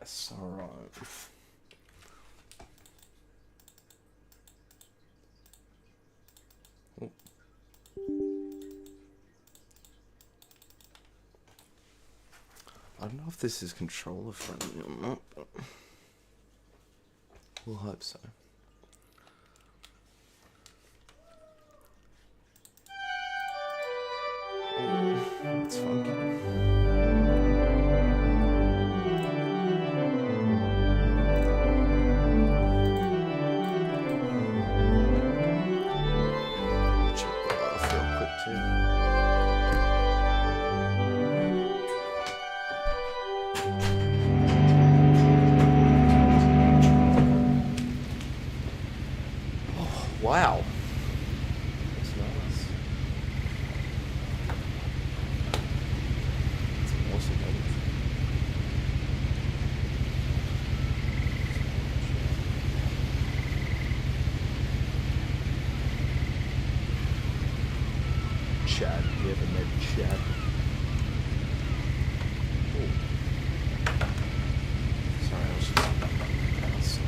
Yes, alright. Oh. I don't know if this is controller friendly or not, but we'll hope so. Oh, it's funky. Check the light real quick too. Wow. That's nice. That's awesome. Chad. You ever met Chad? Ooh. Sorry, I was just outside.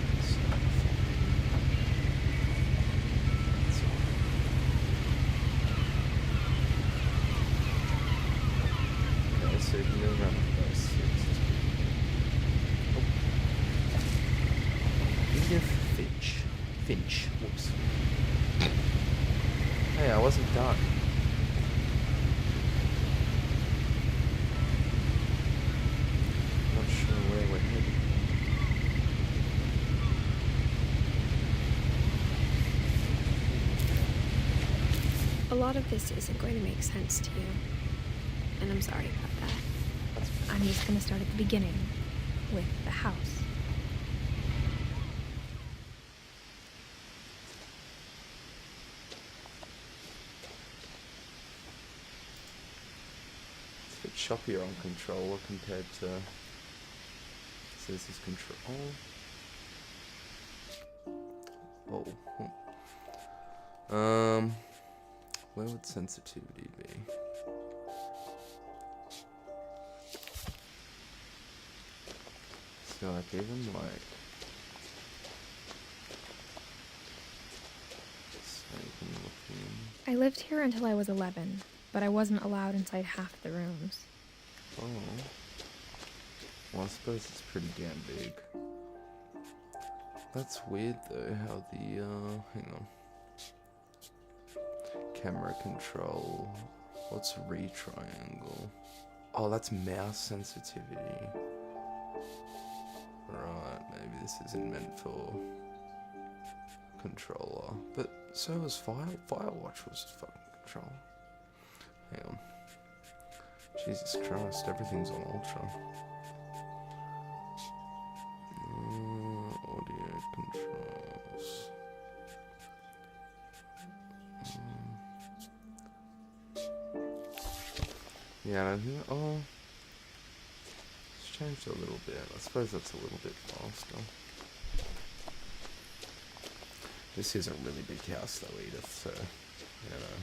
So you can go around those. Oh. Edith Finch. Whoops. Hey, I wasn't done. Not sure where we're headed. A lot of this isn't going to make sense to you, and I'm sorry about that. I'm just going to start at the beginning, with the house. It's a bit choppier on controller compared to... So this is control... Oh. Where would sensitivity be? So like even like... So you can look in... I lived here until I was 11, but I wasn't allowed inside half the rooms. Oh. Well, I suppose it's pretty damn big. That's weird though, how the, hang on. Camera control. What's re-triangle? Oh, that's mouse sensitivity. Right, maybe this isn't meant for controller. But so was Firewatch was a fucking controller. Hang on. Jesus Christ, everything's on ultra. Audio controls. Yeah, I think, oh, it's changed a little bit. I suppose that's a little bit faster. This is a really big house though, Edith, so, you know.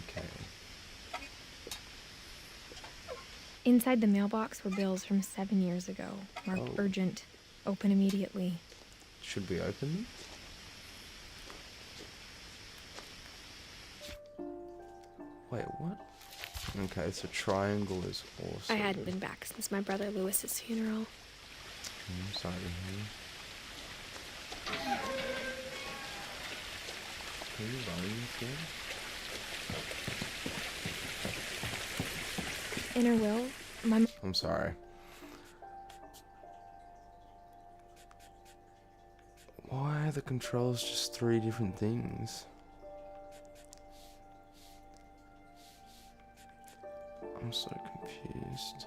Okay. Inside the mailbox were bills from 7 years ago, marked urgent, open immediately. Should we open them? Wait, what? Okay, so triangle is also... I hadn't been back since my brother Lewis's funeral. I'm sorry to hear. Can you run this game? In her will, my... I'm sorry. Why are the controls just 3 different things? I'm so confused.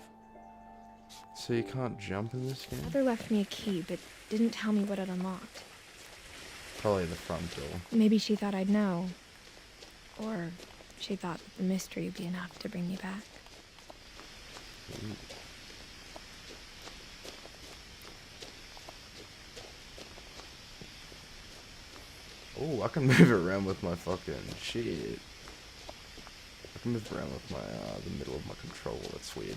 So you can't jump in this game? Mother left me a key, but didn't tell me what it unlocked. Probably the front door. Maybe she thought I'd know. Or she thought that the mystery would be enough to bring me back. Ooh. Oh, I can move around with my fucking shit. I can move around with my, the middle of my controller. That's weird.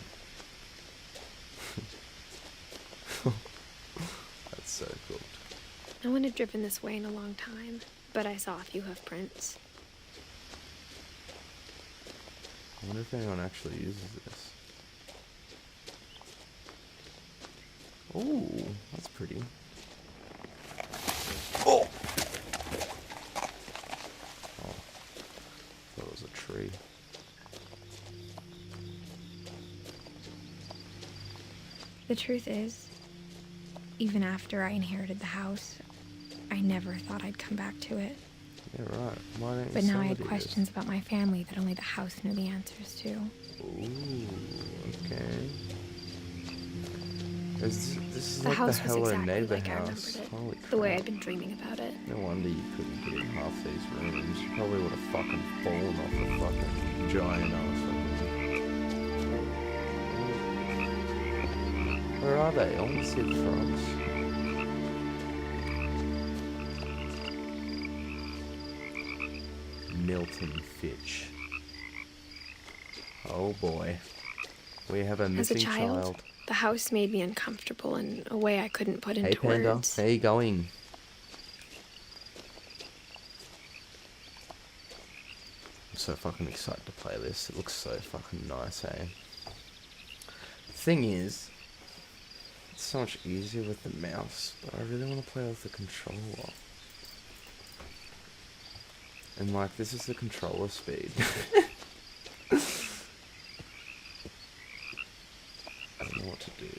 No one had driven this way in a long time, but I saw a few hoof prints. I wonder if anyone actually uses this. Ooh, that's pretty. Oh! Oh, thought it was a tree. The truth is, even after I inherited the house, I never thought I'd come back to it. Yeah, right. Why don't you But now I sell had it, questions about my family that only the house knew the answers to. Ooh, okay. This is The like the house was Hello exactly Neighbor like I house. remembered it. Holy The way crap. I'd been dreaming about it. No wonder you couldn't get in half these rooms. You probably would have fucking fallen off a fucking giant ass. Where are they? I want to see the frogs. Milton Fitch. Oh boy. We have a As a missing child, the house made me uncomfortable in a way I couldn't put Hey into Panda, words. how you going? I'm so fucking excited to play this. It looks so fucking nice, eh? The thing is, it's so much easier with the mouse, but I really want to play with the controller. And like, this is the controller speed. I don't know what to do.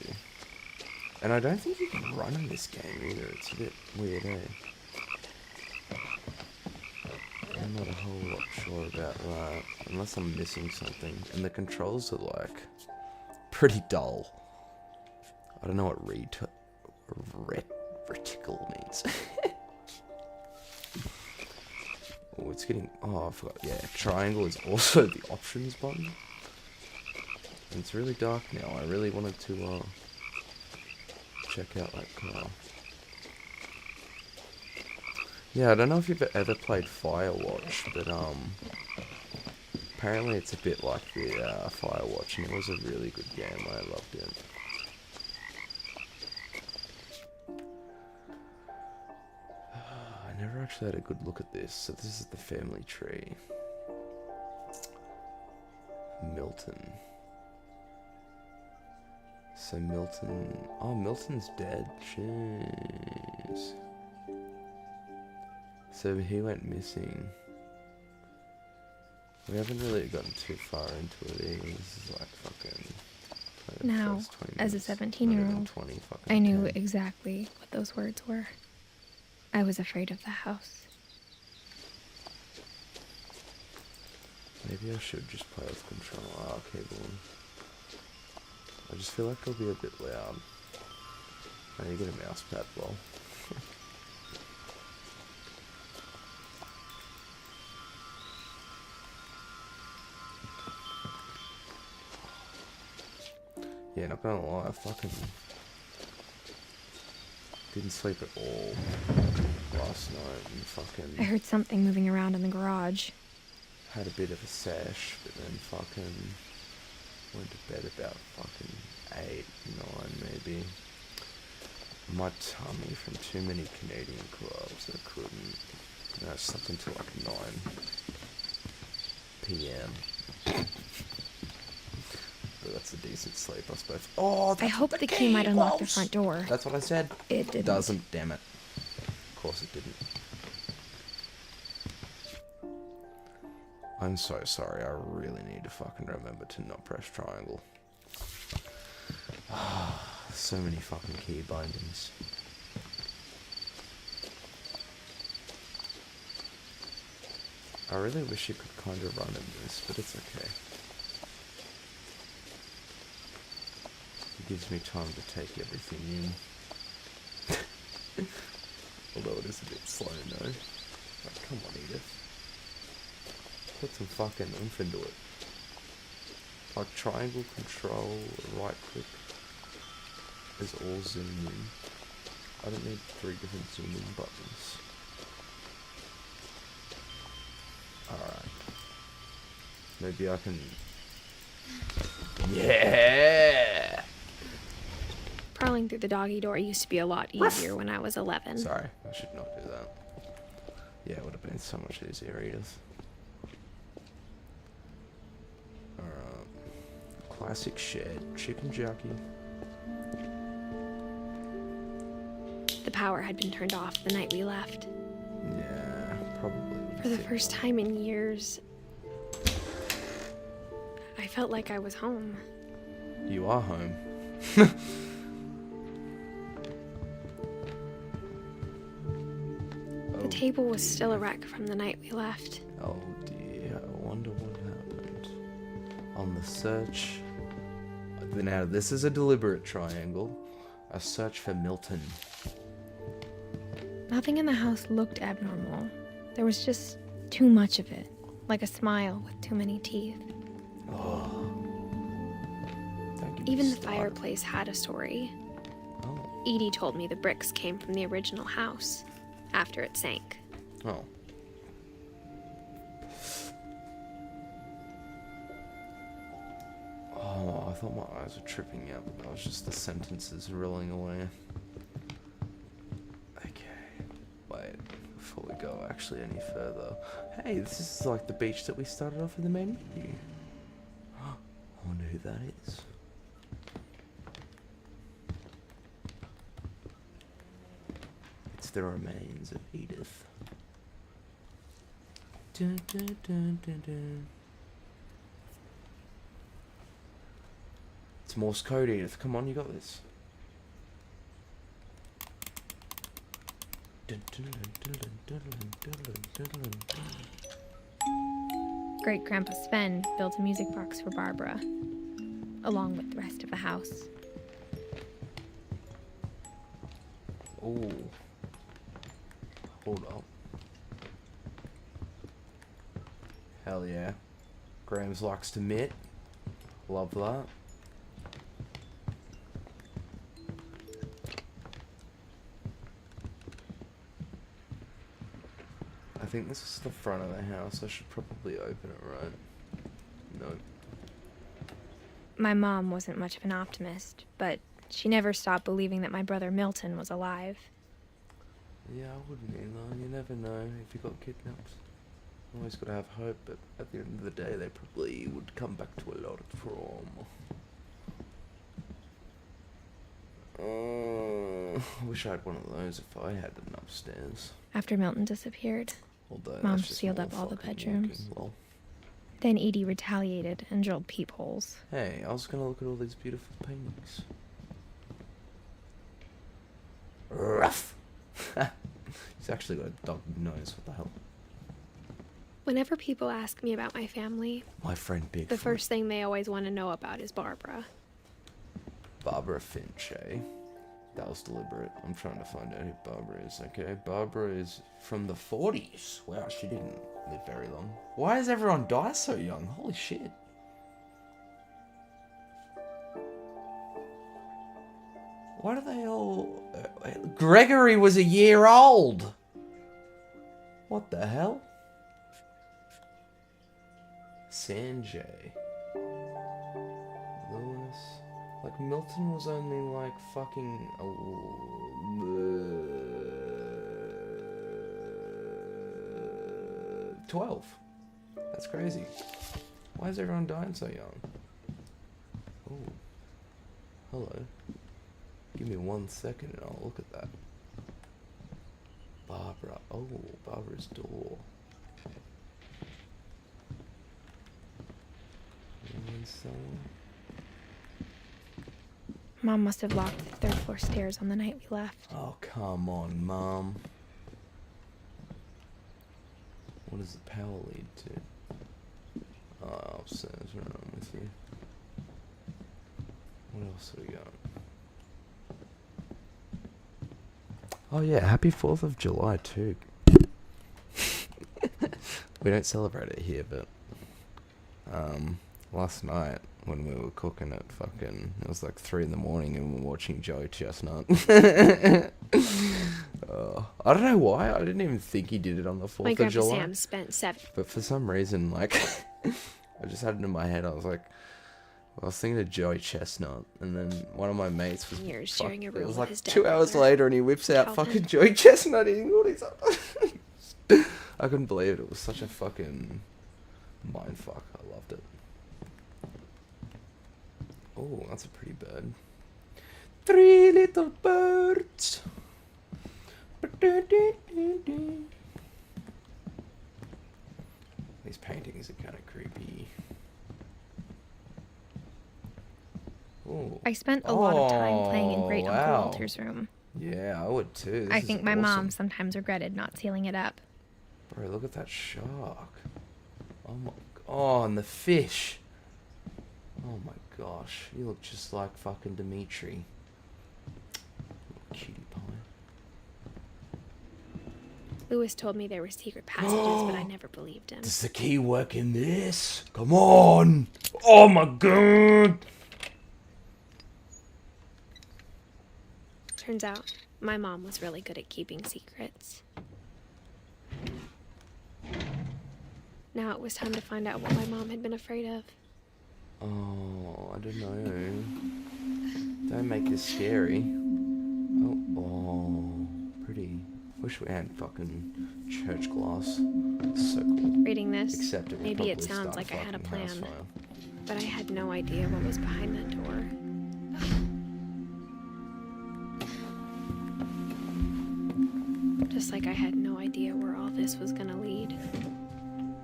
And I don't think you can run in this game either. It's a bit weird, eh? I'm not a whole lot sure about that, unless I'm missing something. And the controls are like pretty dull. I don't know what reticle means. Oh, it's getting. Oh, I forgot. Yeah, triangle is also the options button. And it's really dark now. I really wanted to check out that car. Yeah, I don't know if you've ever played Firewatch, but apparently it's a bit like the Firewatch, and it was a really good game. I loved it. I never actually had a good look at this. So this is the family tree. Milton. So Milton... Oh, Milton's dead. Jeez. So he went missing. We haven't really gotten too far into it either. This is like fucking... Now, as a 17-year-old, I knew exactly what those words were. I was afraid of the house. Maybe I should just play with controller keyboard. I just feel like it'll be a bit loud. I need to get a mouse pad, lol. Yeah, not gonna lie, I fucking didn't sleep at all last night and fucking I heard something moving around in the garage. had a bit of a sesh, but then fucking went to bed about fucking 8, 9 maybe. My tummy from too many Canadian clubs, I couldn't. I slept until like 9 p.m. But that's a decent sleep, I suppose. Oh, that's I hope the key might unlock the front door. That's what I said. It didn't. Doesn't, damn it. Of course it didn't. I'm so sorry, I really need to fucking remember to not press triangle. So many fucking key bindings. I really wish you could kind of run in this, but it's okay. It gives me time to take everything in. Although it is a bit slow, no? Like, come on, Edith. Put some fucking oomph into it. Like triangle control, right click is all zoom in. I don't need 3 different zoom in buttons. Alright. Maybe I can... Yeah! Crawling through the doggy door used to be a lot easier when I was 11. Sorry, I should not do that. Yeah, it would have been so much easier, Edith. Alright. Classic shed. Chicken jockey. The power had been turned off the night we left. Yeah, probably. For the first time in years, I felt like I was home. You are home. The table was still a wreck from the night we left. Oh dear, I wonder what happened. On the search... Now, this is a deliberate triangle. A search for Milton. Nothing in the house looked abnormal. There was just too much of it. Like a smile with too many teeth. Oh. Even the fireplace had a story. Oh. Edie told me the bricks came from the original house, after it sank. Oh. Oh, I thought my eyes were tripping out, but that was just the sentences rolling away. Okay. Wait, before we go actually any further. Hey, this is like the beach that we started off in the menu. I wonder who that is. It's the remains of Edith. Dun, dun, dun, dun, dun. It's Morse code, Edith. Come on, you got this. Dun, dun, dun, dun, dun, dun, dun, dun, dun, dun. Great Grandpa Sven built a music box for Barbara, along with the rest of the house. Oh. Hold up. Hell yeah. Grams likes to knit. Love that. I think this is the front of the house. I should probably open it, right? No. My mom wasn't much of an optimist, but she never stopped believing that my brother Milton was alive. Yeah, I wouldn't either. You never know if you got kidnapped. Always gotta have hope, but at the end of the day, they probably would come back to a lot of trauma. I wish I had one of those if I had an upstairs. After Milton disappeared, Although Mom that's just sealed more up all the fucking bedrooms. walking. Lol. Then Edie retaliated and drilled peepholes. Hey, I was gonna look at all these beautiful paintings. Rough. He's actually got a dog nose. What the hell? Whenever people ask me about my family, My friend Bigfoot. the first thing they always want to know about is Barbara. Barbara Finch, eh? That was deliberate. I'm trying to find out who Barbara is, okay? Barbara is from the 40s. Wow, she didn't live very long. Why does everyone die so young? Holy shit. Why do they all... Gregory was a year old! What the hell? Sanjay. Lewis. Like, Milton was only like fucking... 12. That's crazy. Why is everyone dying so young? Oh. Hello. Give me 1 second and I'll look at that. Barbara. Oh, Barbara's door. Mom must have locked the third floor stairs on the night we left. Oh, come on, Mom. What does the power lead to? Oh, upstairs, right, I'm with you. What else have we got? Oh yeah, happy 4th of July too. We don't celebrate it here, but last night when we were cooking it was like 3 in the morning and we were watching Joey Chestnut. I don't know why, I didn't even think he did it on the 4th My of Grandpa July. Sam spent 7. But for some reason, like, I just had it in my head, I was like, I was thinking of Joey Chestnut, and then one of my mates was Years sharing a it room was with like his dead 2 hours brother. later, and he whips out Calvin. fucking Joey Chestnut eating all these. I couldn't believe it. It was such a fucking mindfuck. I loved it. Oh, that's a pretty bird. 3 little birds. These paintings are kind of creepy. Ooh. I spent a lot of time playing in Great Uncle wow. Walter's room. Yeah, I would too. This I is think my mom awesome. sometimes regretted not sealing it up. Bro, look at that shark. Oh my. Oh, and the fish. Oh my gosh, you look just like fucking Dimitri. Little cutie pie. Lewis told me there were secret passages, but I never believed him. Does the key work in this? Come on! Oh my god! Turns out, my mom was really good at keeping secrets. Now it was time to find out what my mom had been afraid of. Oh, I don't know. Don't make this scary. Oh, pretty. Wish we had fucking church glass. So cool. Reading this, Except it would maybe it probably sounds start like I had a fucking house plan, fire. but I had no idea what was behind that door. Just like I had no idea where all this was gonna lead.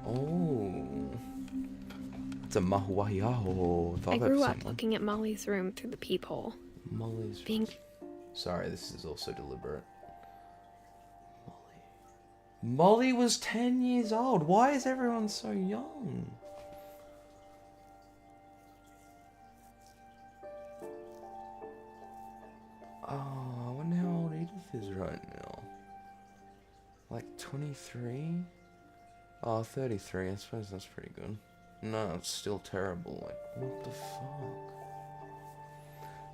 Oh. It's a mahuahiaho. I grew up looking at Molly's room through the peephole. Molly's. Being Sorry, this is also deliberate. Molly was 10 years old. Why is everyone so young? Oh, I wonder how old Edith is right now. Like 23? Oh, 33. I suppose that's pretty good. No, it's still terrible. Like, what the fuck?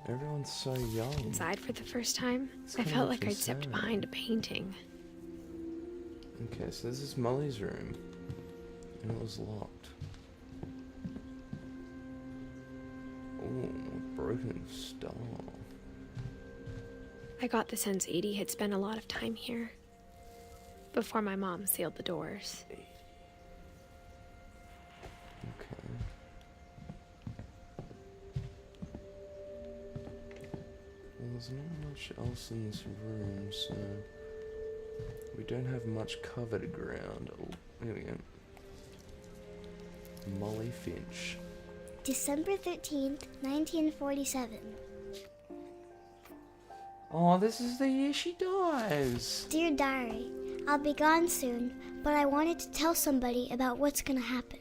Everyone's so young. inside for the first time, It's I kinda felt like makes me I'd stepped sad. behind a painting. Okay, so this is Molly's room. And it was locked. Oh, broken star. I got the sense Edie had spent a lot of time here. Before my mom sealed the doors. Okay. Well, there's not much else in this room, so we don't have much covered ground. Oh, here we go. Molly Finch. December 13th, 1947. Oh, this is the year she dies. Dear Diary, I'll be gone soon, but I wanted to tell somebody about what's gonna happen.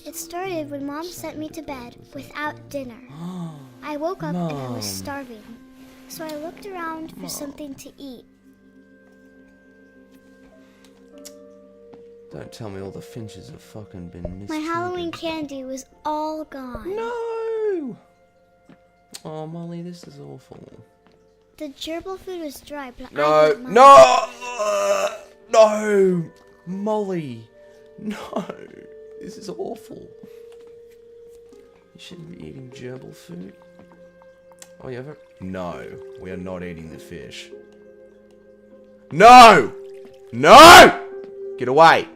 It started when Mom sent me to bed without dinner. I woke up and I Mom. was starving, so I looked around for something to eat. Don't tell me all the Finches have fucking been mistreated. My Halloween candy was all gone. No! Oh, Molly, this is awful. The gerbil food was dry, but I No, didn't mind. no! No! Molly! No! This is awful. You shouldn't be eating gerbil food. Oh, you ever? No, we are not eating the fish. No! No! Get away!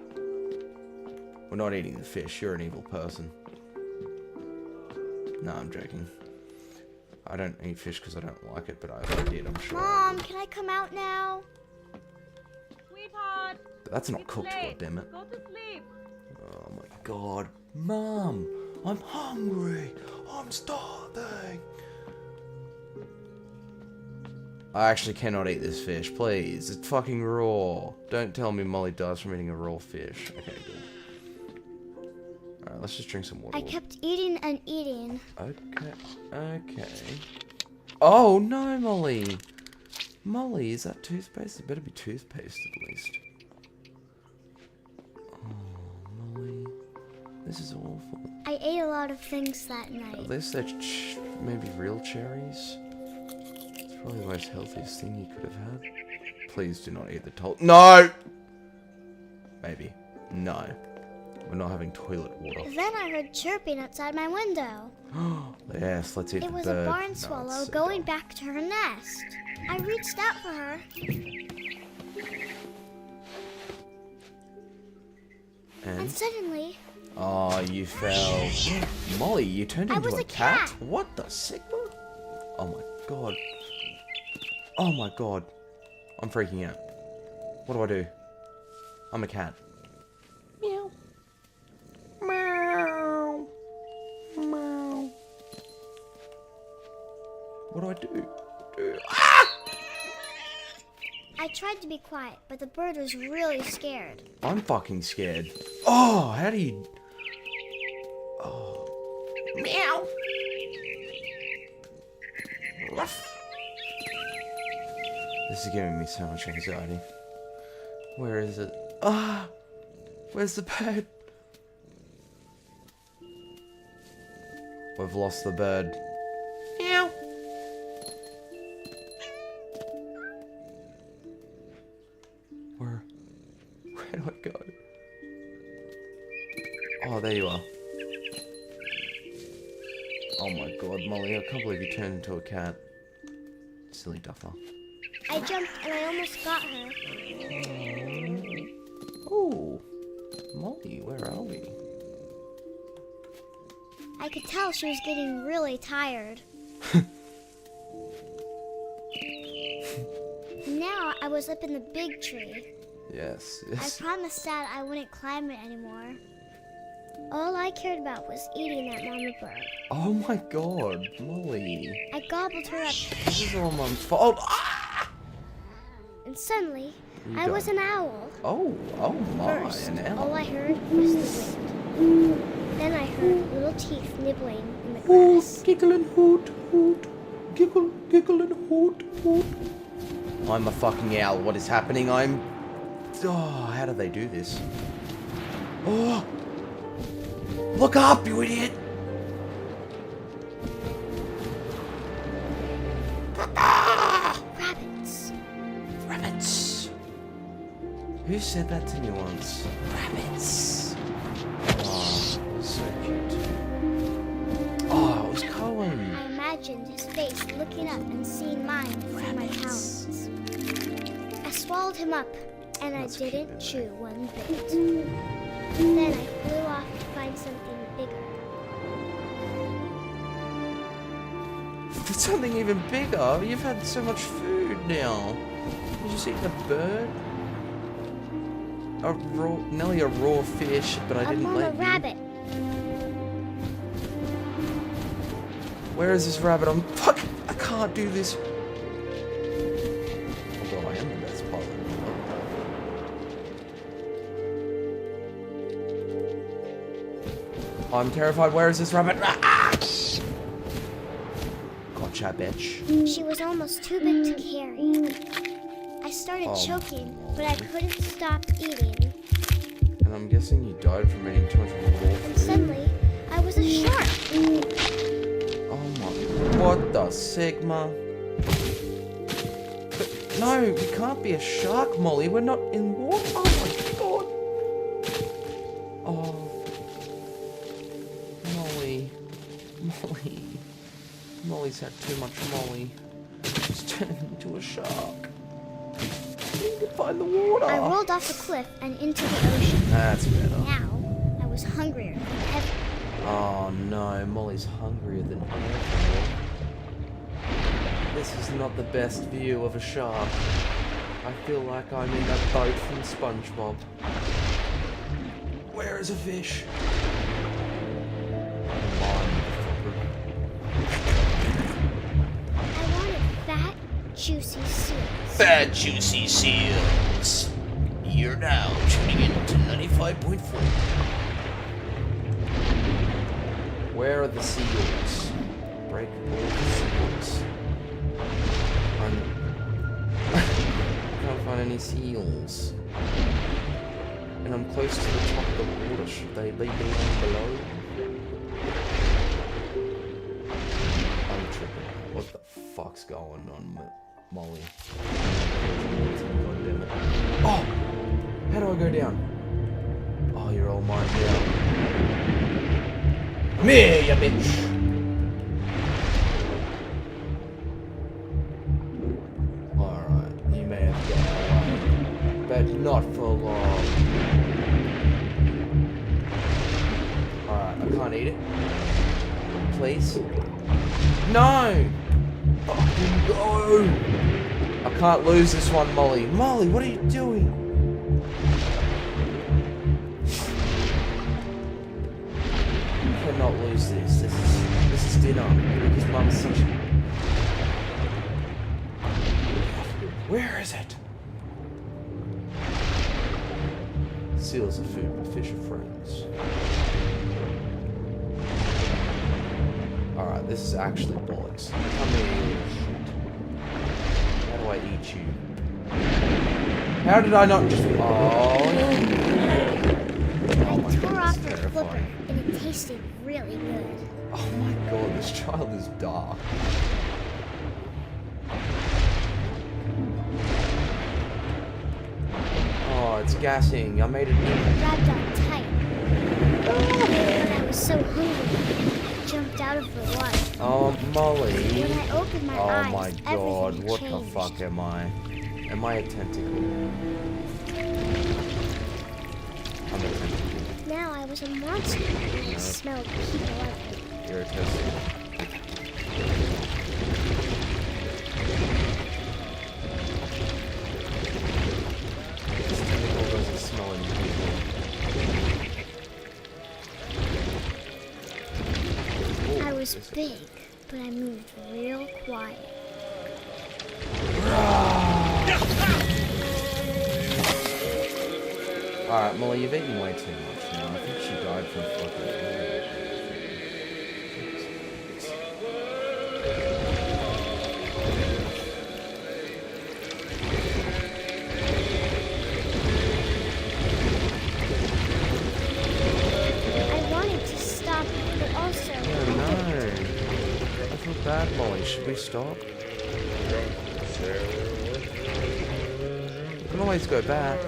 We're not eating the fish. You're an evil person. No, I'm joking. I don't eat fish because I don't like it, but if I did, I'm sure. Mom, can I come out now? Sweetheart, That's not it's cooked, late. goddammit. Go to sleep. Oh my god. Mom, I'm hungry. I'm starving. I actually cannot eat this fish, please. It's fucking raw. Don't tell me Molly dies from eating a raw fish. Okay, good. Alright, let's just drink some water. I kept eating and eating. Okay, okay. Oh no, Molly! Molly, is that toothpaste? It better be toothpaste at least. Oh, Molly. This is awful. I ate a lot of things that At night. least they're maybe real cherries. It's probably the most healthiest thing you could have had. Please do not eat the No! Maybe. No. We're not having toilet water. Then I heard chirping outside my window. Yes, let's eat It the was bird. a barn No, swallow it's so going dumb. back to her nest. I reached out for her. And And? suddenly, Oh, you fell. Molly, you turned I into was a a cat? cat. What the Sigma? Oh my god. Oh my god. I'm freaking out. What do I do? I'm a cat. Meow. Meow. Meow. What do I do? I tried to be quiet, but the bird was really scared. I'm fucking scared. Oh, how do you... Oh. Meow. Ruff. This is giving me so much anxiety. Where is it? Ah! Where's the bird? We've lost the bird. Meow. Where do I go? Oh, there you are. Oh my god, Molly, I can't believe you turned into a cat. Silly duffer. I jumped and I almost got her. Oh, Molly, where are we? I could tell she was getting really tired. Now I was up in the big tree. Yes, I yes. promised Dad I wouldn't climb it anymore. All I cared about was eating that mama bird. Oh my god, Molly. I gobbled her up, This is all Mum's fault. Ah! and suddenly You I was died. an owl. Oh my, First, an all owl. I heard was the wind. Then I heard little teeth nibbling in the Hoot, grass. giggle and hoot, hoot. Giggle, giggle and hoot, hoot. I'm a fucking owl. What is happening? I'm... Oh, how do they do this? Oh! Look up, you idiot! Rabbits. Rabbits. Who said that to me once? Rabbits. Oh, so cute. Oh, it was Cohen. I imagined his face looking up and seeing mine through my talons. I swallowed him up, and That's I didn't cute. chew one bit. Then I flew off to find something bigger. Something even bigger. You've had so much food now. You just eaten a bird? A raw, nearly a raw fish, but I A didn't mama let you. rabbit. Where is this rabbit? I'm fuck. I can't do this. Although I am the best pilot. I'm terrified. Where is this rabbit? Ah! Gotcha, bitch. She was almost too big to carry. I started Oh, choking, but I couldn't stop eating. And I'm guessing you died from eating too much raw And food. suddenly, I was a shark. Oh my, what the Sigma? But no, we can't be a shark, Molly. We're not in water. Oh my god. Oh. Molly. Molly. Molly's had too much Molly. She's turned into a shark. We need to find the water. I rolled off the cliff and into the ocean. That's better. Now, I was hungrier than ever. Oh no, Molly's hungrier than ever. This is not the best view of a shark. I feel like I'm in that boat from SpongeBob. Where is a fish? I wanted fat, juicy seals. Fat juicy seals. You're now tuning in to 95.4. Where are the seals? Breakable seals. I can't find any seals. And I'm close to the top of the water. Should they be down below? I'm tripping. What the fuck's going on, Molly? God damn it. Oh! How do I go down? Oh, you're all mine now. Me, ya bitch! but not for long. Alright, I can't eat it. Please? No! Fucking go! I can't lose this one, Molly. Molly, what are you doing? I cannot lose this. This is dinner. Because Mum's such... Where is it? Seals are food, but fish are friends. Alright, this is actually bollocks. Come here. How do I eat you? How did I not just... Oh, I tore off the flipper, and it tasted really good. oh my god, this child is dark. Oh, it's gassing. I made it. Grabbed on tight. But I was so hungry, I jumped out of the water. Oh, Molly. When I opened my eyes, Oh my god, everything what changed. the fuck am I? Am I a tentacle? I'm a tentacle. Now I was a monster, and I smelled people everywhere. You're a tentacle. This tentacle doesn't smell any people. I was big, but I moved real quiet. Alright, Molly, you've eaten way too much now. I think she died from fucking... I wanted to stop, but also... Oh no. I feel bad, Molly. Should we stop? We can always go back.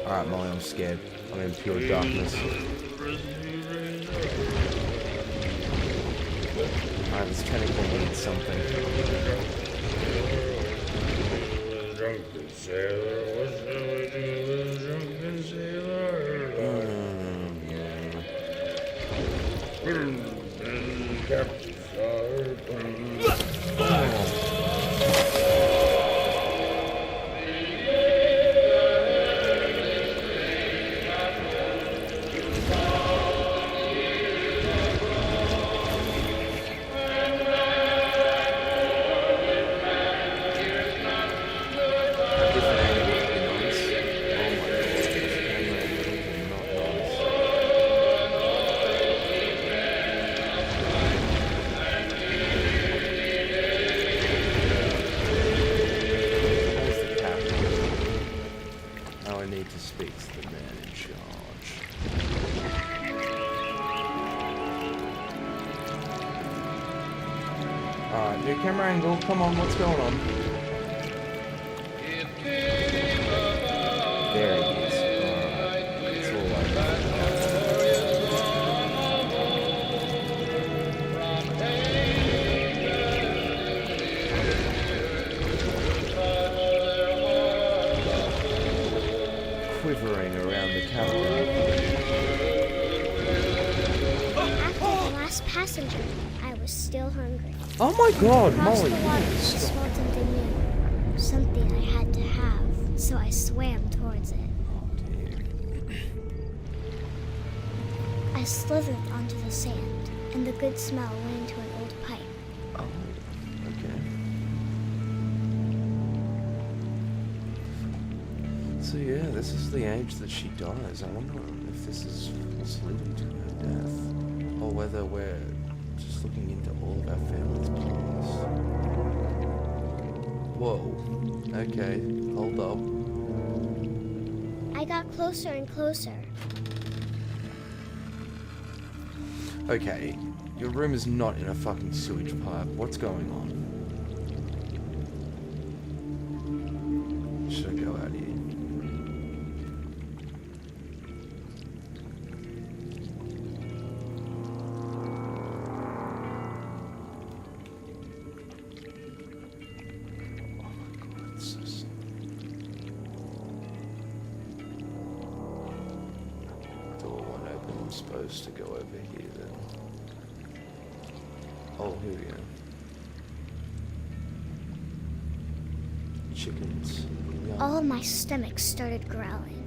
Alright, Molly, I'm scared. I'm in pure darkness. Alright, this tentacle needs something. Alright, new camera angle. Come on, what's going on? There he is. Alright, it's all over. Quivering around the camera. After the last passenger, I was still hungry. Oh my god, Across Molly! the water, I smelled something new. Something I had to have, so I swam towards it. Oh dear. I slithered onto the sand, and the good smell went into an old pipe. Oh, okay. So yeah, this is the age that she dies. I wonder if this is what's leading to her death, or whether we're just looking into all of our family's plans. Whoa. Okay, hold up. I got closer and closer. Okay, your room is not in a fucking sewage pipe. What's going on? Should I go out here? supposed to go over here then? Oh, here we go. Chickens. Yum. All of my stomach started growling.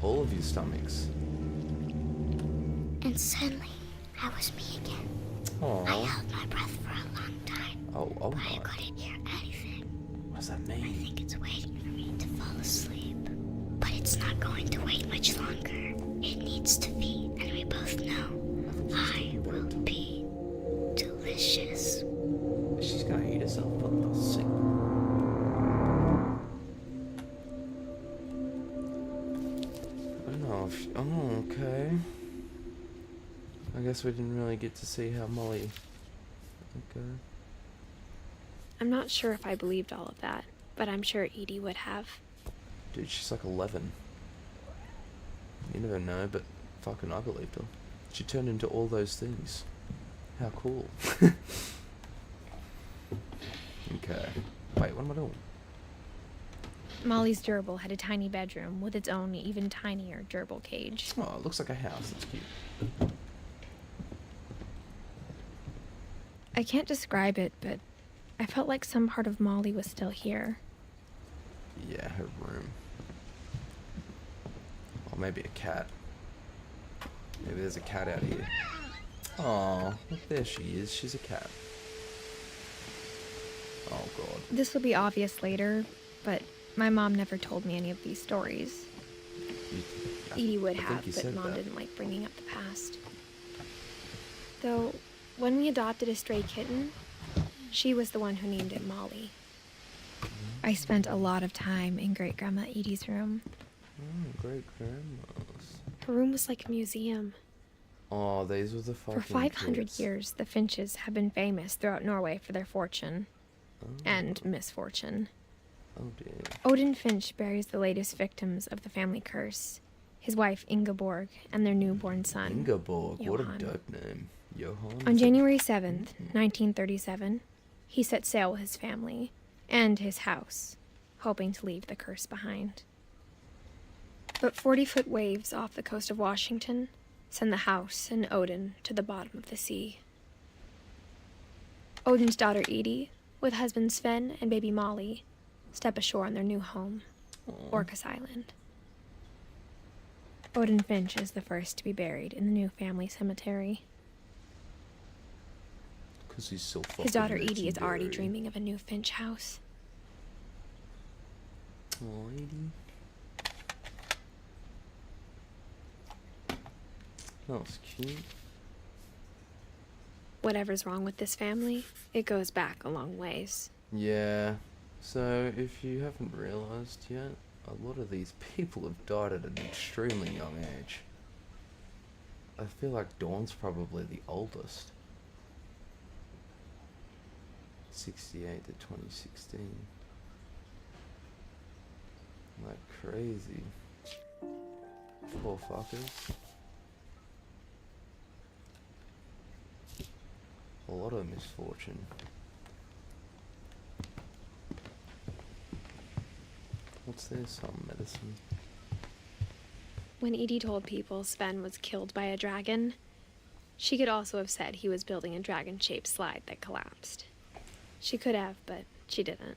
All of your stomachs. And suddenly, I was me again. I Aww. held my breath for a long time, Oh but I my. couldn't hear anything. What does that I mean? think it's waiting for me to fall asleep. But it's not going to wait much longer. It needs to feed, and we both know I will be delicious. She's gonna eat herself. What the sick? I don't know if oh, okay. I guess we didn't really get to see how Molly... Okay. I'm not sure if I believed all of that, but I'm sure Edie would have. Dude, she's like 11. You never know, but fucking I believed her. She turned into all those things. How cool. Okay. Wait, what am I doing? Molly's gerbil had a tiny bedroom with its own even tinier gerbil cage. Oh, it looks like a house. That's cute. I can't describe it, but I felt like some part of Molly was still here. Yeah, her room. Or maybe a cat. Maybe there's a cat out here. Oh, look, there she is. She's a cat. Oh, God. This will be obvious later, but my mom never told me any of these stories. Edie would have, but Mom didn't like bringing up the past. Though, when we adopted a stray kitten, she was the one who named it Molly. I spent a lot of time in Great-Grandma Edie's room. Oh, great-grandmas. Her room was like a museum. Oh, these were the fucking For 500 kids. years, the Finches have been famous throughout Norway for their fortune. Oh. And misfortune. Oh, dear. Odin Finch buries the latest victims of the family curse. His wife Ingeborg and their newborn son. Ingeborg, what a Johan. dope name. Johan? On January 7th, 1937, he set sail with his family and his house, hoping to leave the curse behind. But 40-foot waves off the coast of Washington send the house and Odin to the bottom of the sea. Odin's daughter Edie, with husband Sven and baby Molly, step ashore on their new home, Orcas Island. Odin Finch is the first to be buried in the new family cemetery. Because he's so fucking His daughter Edie is already legendary. dreaming of a new Finch house. Oh, Edie. That was cute. Whatever's wrong with this family, it goes back a long ways. Yeah. So, if you haven't realised yet, a lot of these people have died at an extremely young age. I feel like Dawn's probably the oldest. 68 to 2016. Like crazy. Poor fuckers. A lot of misfortune. What's this? Some medicine. When Edie told people Sven was killed by a dragon, she could also have said he was building a dragon-shaped slide that collapsed. She could have, but she didn't.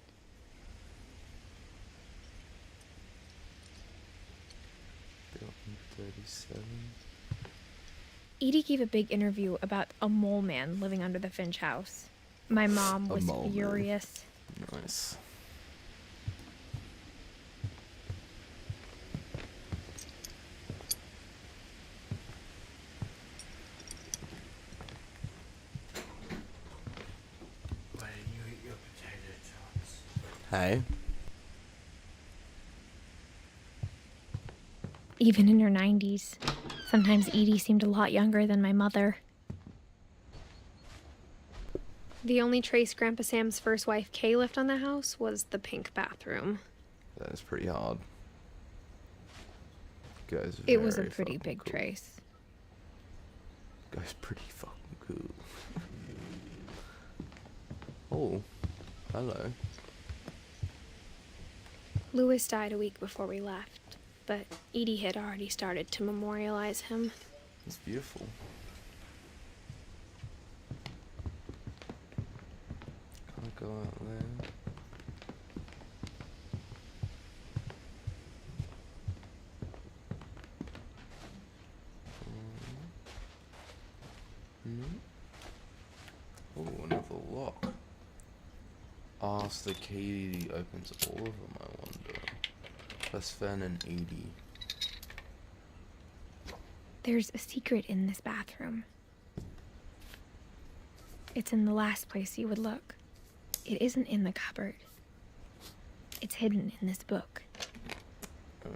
Building 37. Edie gave a big interview about a mole man living under the Finch house. My mom A was mole man. furious. Nice. Why didn't you eat your potato chips? Hey. Even in her 90s, sometimes Edie seemed a lot younger than my mother. The only trace Grandpa Sam's first wife, Kay, left on the house was the pink bathroom. That is pretty hard. Guy's It was a very pretty fucking big cool. trace. Guy's pretty fucking cool. Oh, hello. Louis died a week before we left, but Edie had already started to memorialize him. It's beautiful. Can't go out there. Oh, another lock. Ask the key opens all of them, I wonder. Plus Fen and Edie. There's a secret in this bathroom. It's in the last place you would look. It isn't in the cupboard. It's hidden in this book. Oh.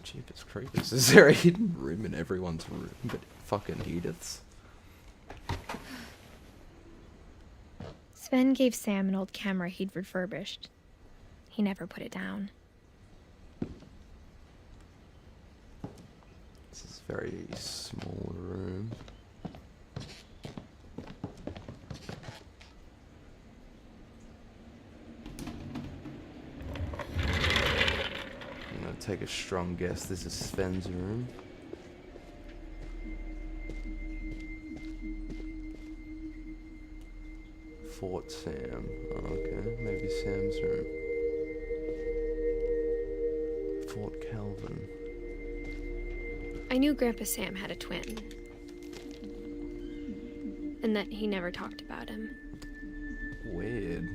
Jeepers creepers. Is there a hidden room in everyone's room but fucking Edith's? Sven gave Sam an old camera he'd refurbished. He never put it down. This is a very small room. I'm gonna take a strong guess. This is Sven's room. Fort Sam. Oh, okay, maybe Sam's room. Fort Calvin. I knew Grandpa Sam had a twin. And that he never talked about him. Weird.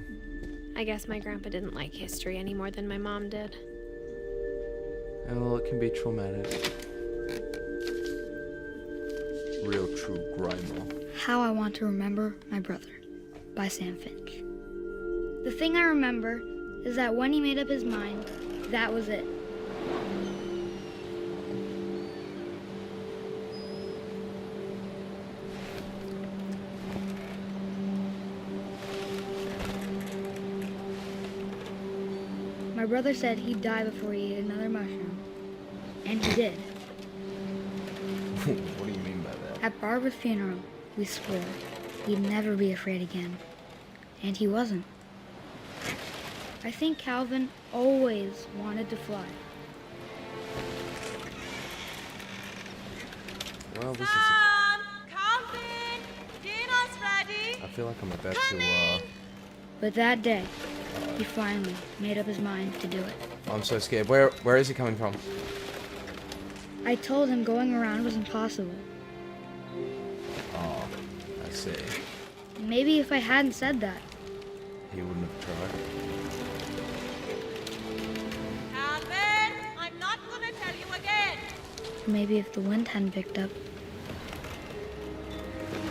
I guess my grandpa didn't like history any more than my mom did. And well, it can be traumatic. Real true grandma. How I Want to Remember My Brother by Sam Finch. The thing I remember is that when he made up his mind, that was it. My brother said he'd die before he ate another mushroom. And he did. What do you mean by that? At Barbara's funeral, we swore he'd never be afraid again. And he wasn't. I think Calvin always wanted to fly. Well, this is. Calvin, dinner's ready. I feel like I'm about to. But that day, he finally made up his mind to do it. I'm so scared. Where is he coming from? I told him going around was impossible. Oh, I see. Maybe if I hadn't said that, He wouldn't have tried. Calvin, I'm not gonna tell you again. maybe if the wind hadn't picked up,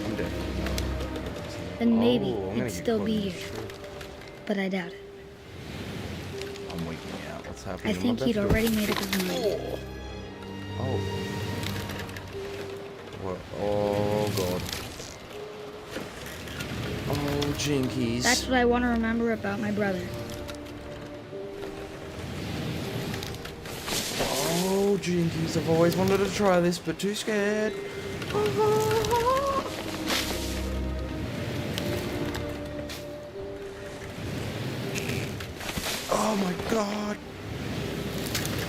I'm dead. then maybe I'm gonna he'd get still caught be in here. this tree. But I doubt it. I'm waking out. What's happening? I think he'd already made up his mind. Oh. What? Oh god. Oh, jinkies. That's what I want to remember about my brother. Oh, jinkies. I've always wanted to try this, but too scared. Oh my god.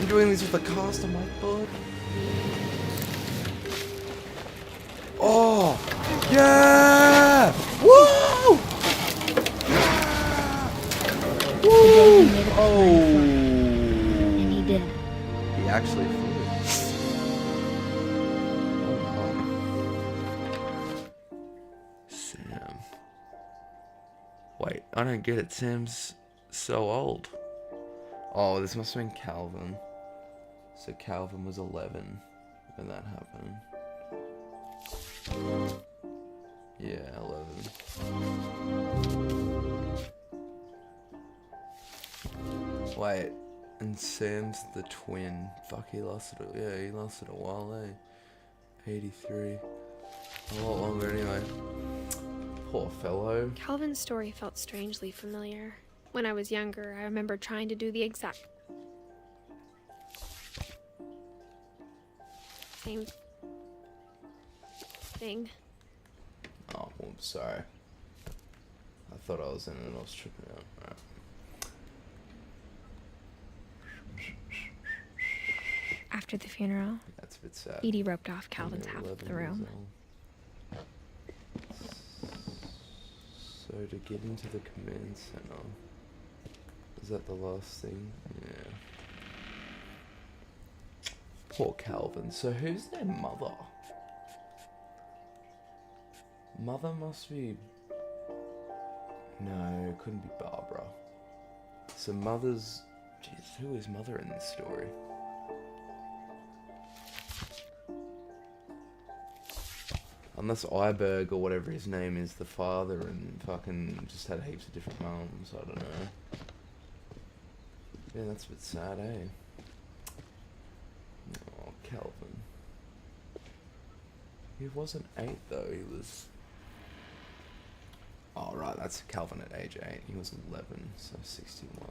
I'm doing this with a cast on my foot. Oh, yeah! Woo! The day he made up his mind Oh. for, and he did. He actually flew. Oh my. Sam. Wait, I don't get it. Sam's so old. Oh, this must have been Calvin. So Calvin was 11 when that happened. Yeah, 11. Wait, and Sam's the twin. Fuck, he lasted a while, eh? 83. A lot longer anyway. Poor fellow. Calvin's story felt strangely familiar. When I was younger, I remember trying to do the exact same thing. Oh, well, I'm sorry. I thought I was in it and I was tripping out. Alright. After the funeral, That's a bit sad. Edie roped off Calvin's half of the room. So to get into the command center, is that the last thing? Yeah. Poor Calvin. So who's their mother? Mother must be... No, it couldn't be Barbara. So mother's... Jeez, who is mother in this story? Unless Iberg or whatever his name is, the father, and fucking just had heaps of different mums, I don't know. Yeah, that's a bit sad, eh? Oh, Calvin. He wasn't 8 though, he was... Oh right, that's Calvin at age 8. He was 11, so 61.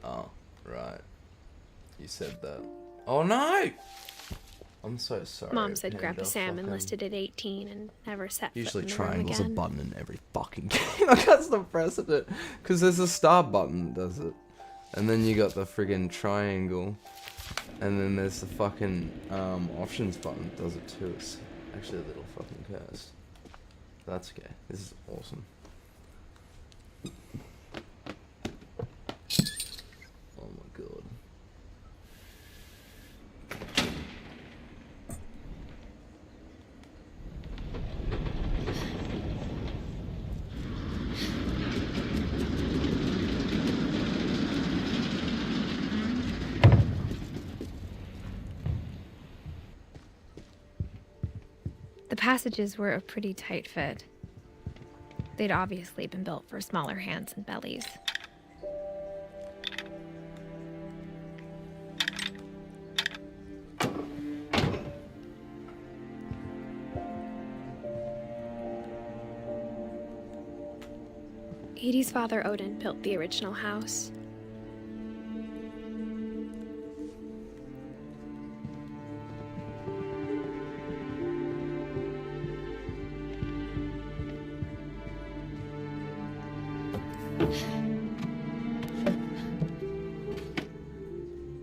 Oh, right. You said that. Oh no! I'm so sorry. Mom said Grandpa Panda, Sam fucking... enlisted at 18 and never set Usually foot in the room triangle's a again. button in every fucking game. I can't stop pressing it. Because there's a star button that does it. And then you got the friggin' triangle. And then there's the fucking options button that does it too. It's actually a little fucking cursed. That's okay. This is awesome. Oh my god. The passages were a pretty tight fit. They'd obviously been built for smaller hands and bellies. Edie's father, Odin, built the original house.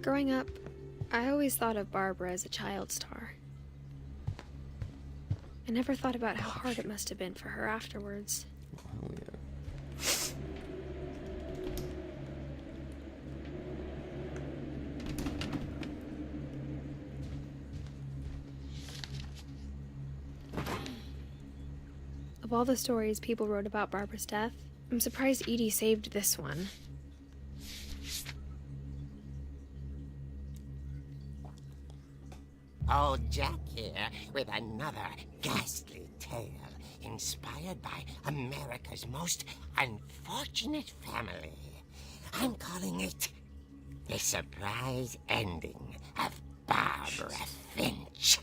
Growing up, I always thought of Barbara as a child star. I never thought about how hard it must have been for her afterwards. Hell yeah. Of all the stories people wrote about Barbara's death, I'm surprised Edie saved this one. Old Jack here with another ghastly tale inspired by America's most unfortunate family. I'm calling it The Surprise Ending of Barbara Finch.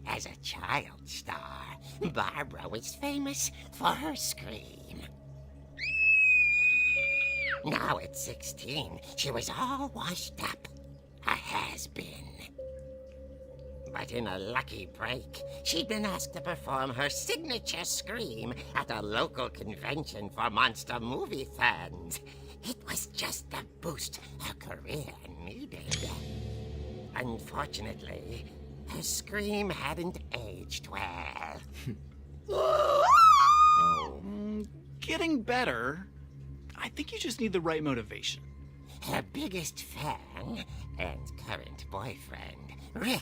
As a child star, Barbara was famous for her scream. Now at 16, she was all washed up. A has-been. But in a lucky break, she'd been asked to perform her signature scream at a local convention for monster movie fans. It was just the boost her career needed. Unfortunately, her scream hadn't aged well. Getting better. I think you just need the right motivation. Her biggest fan and current boyfriend, Rick,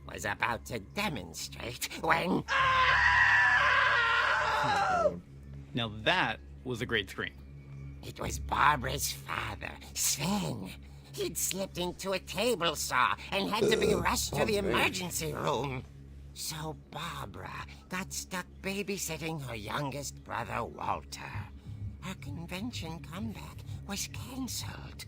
was about to demonstrate when... Now that was a great scream. It was Barbara's father, Sven. He'd slipped into a table saw and had to be rushed to the emergency room. So Barbara got stuck babysitting her youngest brother, Walter. Her convention comeback was cancelled.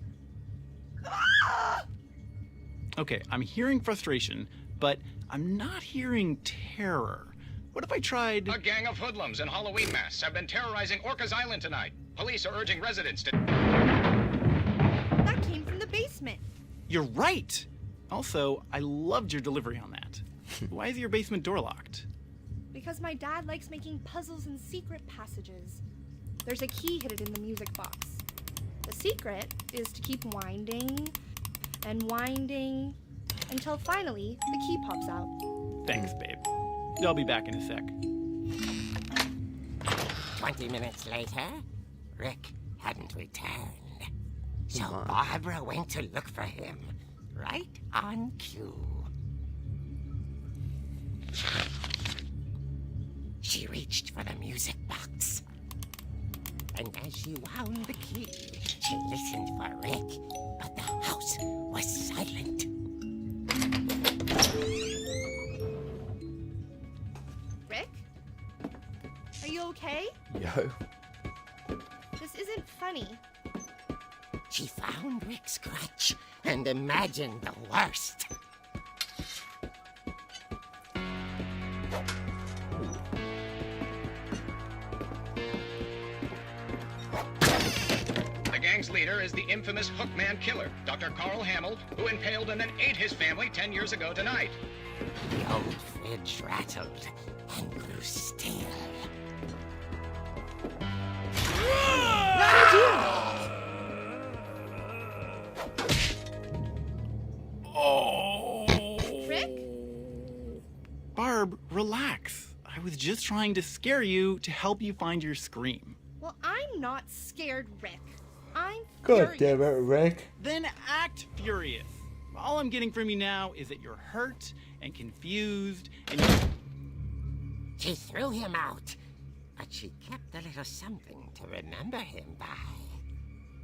Okay, I'm hearing frustration, but I'm not hearing terror. What if I tried... A gang of hoodlums in Halloween masks have been terrorizing Orcas Island tonight. Police are urging residents to... That came from the basement. You're right! Also, I loved your delivery on that. Why is your basement door locked? because my dad likes making puzzles and secret passages. There's a key hidden in the music box. The secret is to keep winding and winding until finally the key pops out. Thanks, babe. I'll be back in a sec. 20 minutes later, Rick hadn't returned. So Barbara went to look for him, right on cue. She reached for the music box. And as she wound the key, she listened for Rick, but the house was silent. Rick? Are you okay? Yo. This isn't funny. She found Rick's crutch and imagined the worst. The gang's leader is the infamous Hookman killer, Dr. Carl Hamill, who impaled and then ate his family 10 years ago tonight. The old fridge rattled and grew still. Rick? Barb, relax. I was just trying to scare you to help you find your scream. Well, I'm not scared, Rick. I'm God furious. damn it, Rick. Then act furious. All I'm getting from you now is that you're hurt and confused and you... She threw him out, but she kept a little something to remember him by.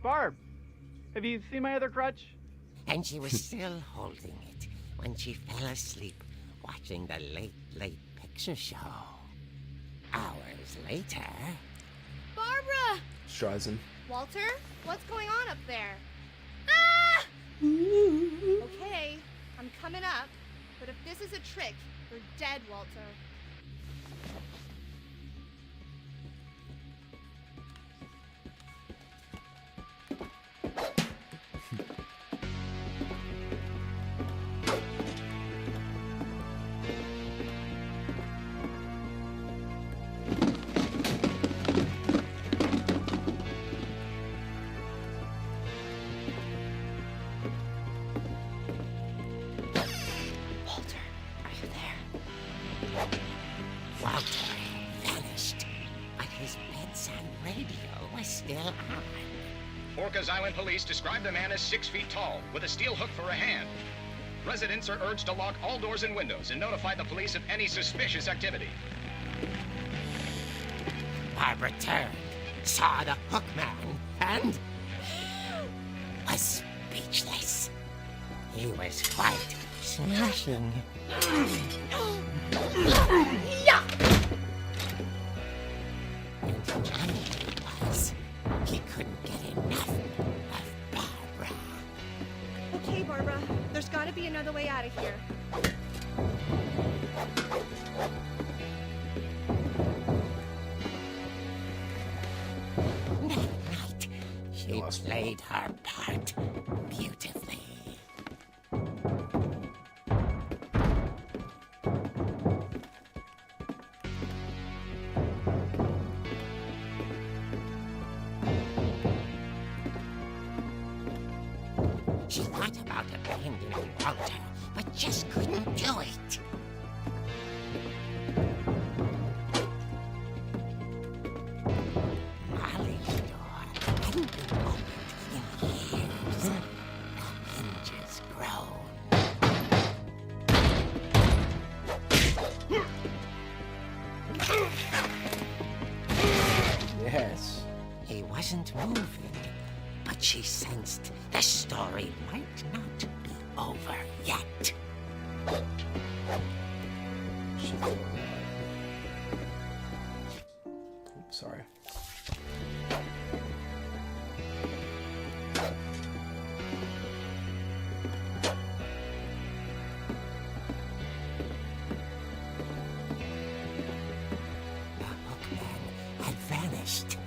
Barb, have you seen my other crutch? And she was still holding it when she fell asleep watching the late picture show. Hours later... Barbara! Streisand. Walter? What's going on up there? Ah! Okay, I'm coming up, but if this is a trick, you're dead, Walter. Walter vanished, but his bedside radio was still on. Orcas Island police describe the man as 6 feet tall, with a steel hook for a hand. Residents are urged to lock all doors and windows and notify the police of any suspicious activity. Barbara turned, saw the hook man, and was speechless. He was quite smashing. And Johnny was. He couldn't get enough of Barbara. Okay, Barbara, there's gotta be another way out of here. That night, she played her part beautifully. She thought about abandoning Walter, but just couldn't do it. Molly's door hadn't been opened in years. The hinges groaned. Yes. He wasn't moving, but she sensed the story might not be over yet. She felt right. Oops, sorry. The hookman had vanished.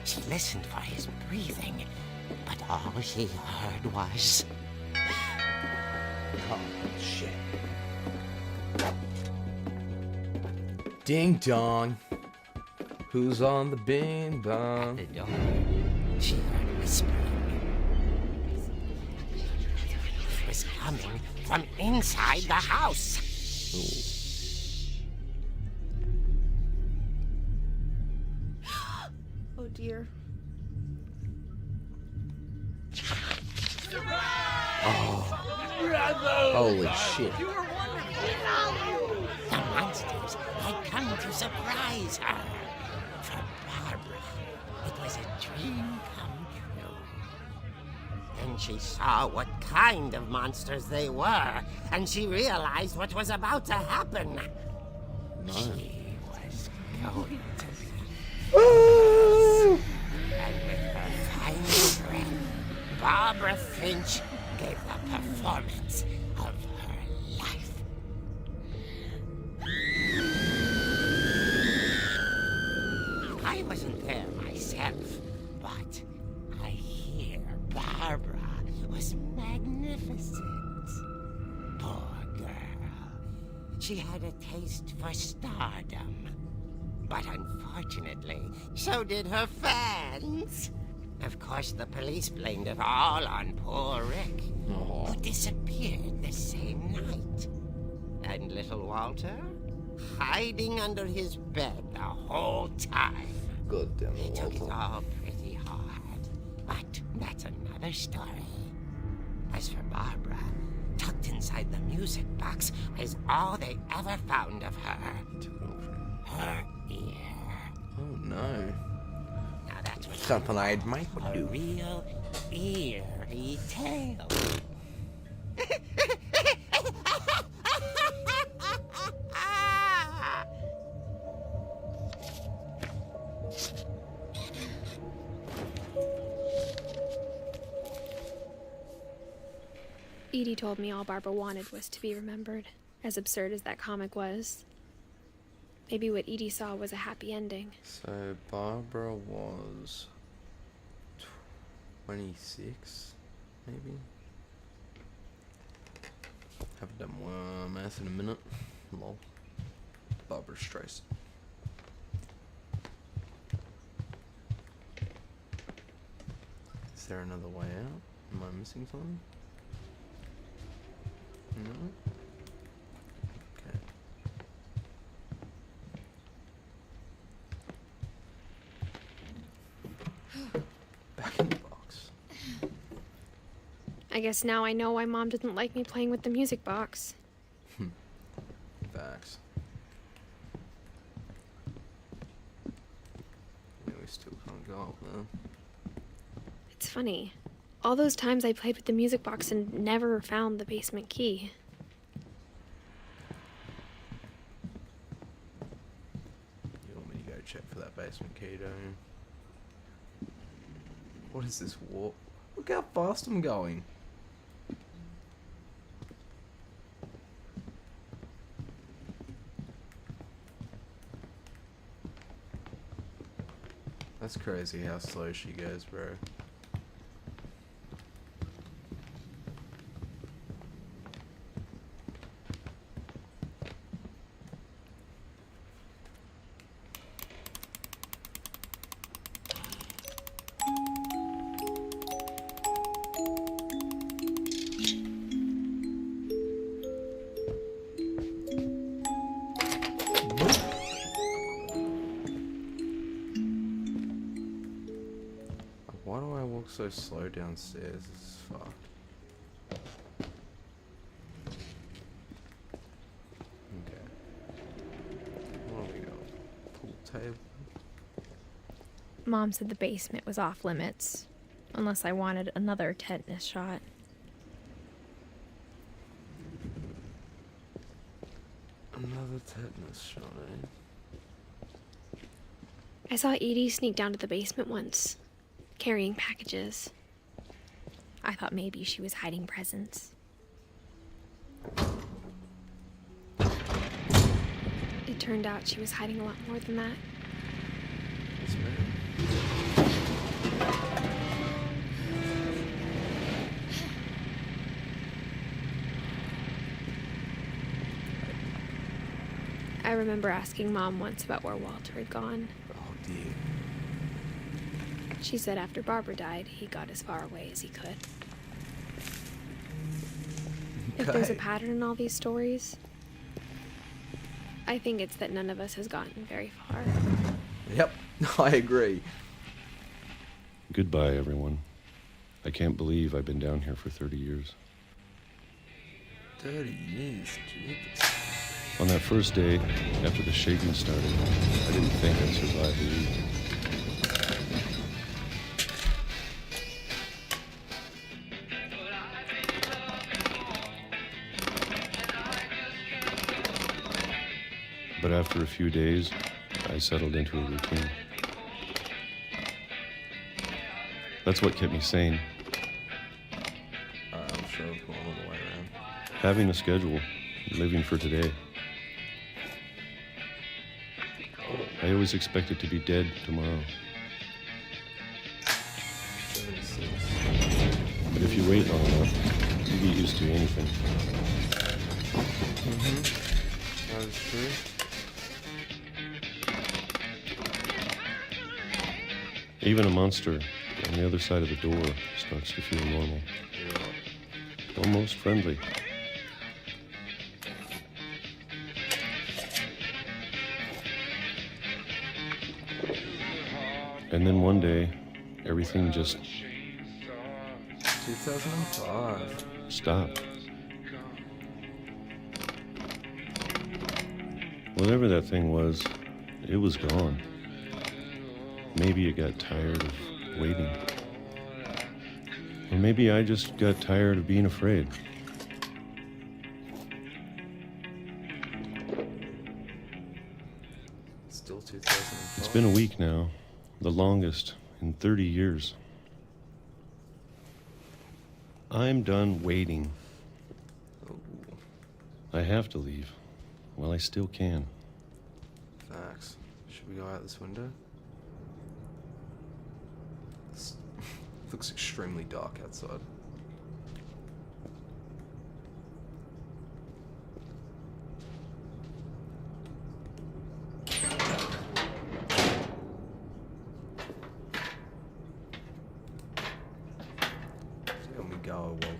She listened for his breathing, but all she heard was... Oh, shit. Ding dong. Who's on the bing At bong? the door, she heard whispering. It was coming from inside the house. Oh dear. Holy shit. The monsters had come to surprise her. For Barbara, it was a dream come true. Then she saw what kind of monsters they were, and she realized what was about to happen. She was going to and with her final breath, Barbara Finch gave the performance of her life. I wasn't there myself, but I hear Barbara was magnificent. Poor girl. She had a taste for stardom. But unfortunately, so did her fans. Of course, the police blamed it all on poor Rick, who disappeared the same night. And little Walter, hiding under his bed the whole time. God damn He it, took it Walter. all pretty hard. But that's another story. As for Barbara, tucked inside the music box was all they ever found of her. Her ear. Oh no. Now that's what Something I'd make a do. real eerie tale. Edie told me all Barbara wanted was to be remembered, as absurd as that comic was. Maybe what Edie saw was a happy ending. So Barbara was 26, maybe? Haven't done math in a minute. Lol. Barbara Streisand. Is there another way out? Am I missing something? No? Okay. Back in the box. I guess now I know why Mom didn't like me playing with the music box. Facts. Yeah, we still can't go up there. It's funny. All those times I played with the music box and never found the basement key. You want me to go check for that basement key, don't you? What is this warp? Look how fast I'm going. That's crazy how slow she goes, bro. Why do I walk so slow downstairs? This is fucked. Okay. What do we got? Pool table? Mom said the basement was off limits, unless I wanted another tetanus shot. Another tetanus shot, eh? I saw Edie sneak down to the basement once, carrying packages. I thought maybe she was hiding presents. It turned out she was hiding a lot more than that. Yes, ma'am. I remember asking Mom once about where Walter had gone. Oh dear. She said after Barbara died, he got as far away as he could. If there's a pattern in all these stories, I think it's that none of us has gotten very far. Yep, I agree. Goodbye, everyone. I can't believe I've been down here for 30 years. 30 years, Jesus. On that first day, after the shaking started, I didn't think I'd survive the week. But after a few days, I settled into a routine. That's what kept me sane. I'm sure I've gone all the way around. Having a schedule, living for today. I always expected to be dead tomorrow. 76. But if you wait long enough, you get used to anything. That is true. Even a monster on the other side of the door starts to feel normal. Almost friendly. And then one day, everything just 2005. stopped. Whatever that thing was, it was gone. Maybe it got tired of waiting. Or maybe I just got tired of being afraid. Still 2005. It's been a week now, the longest in 30 years. I'm done waiting. I have to leave while I still can. Facts. Should we go out this window? It looks extremely dark outside. Here we go, Walter.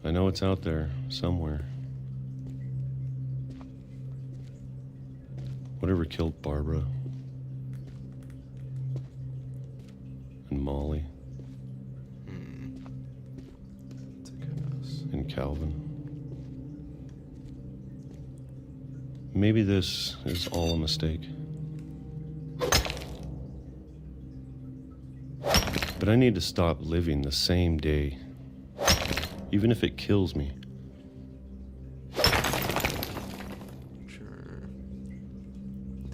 I know it's out there somewhere. Whatever killed Barbara and Molly It's a curse. and Calvin. Maybe this is all a mistake. But I need to stop living the same day, even if it kills me. Sure.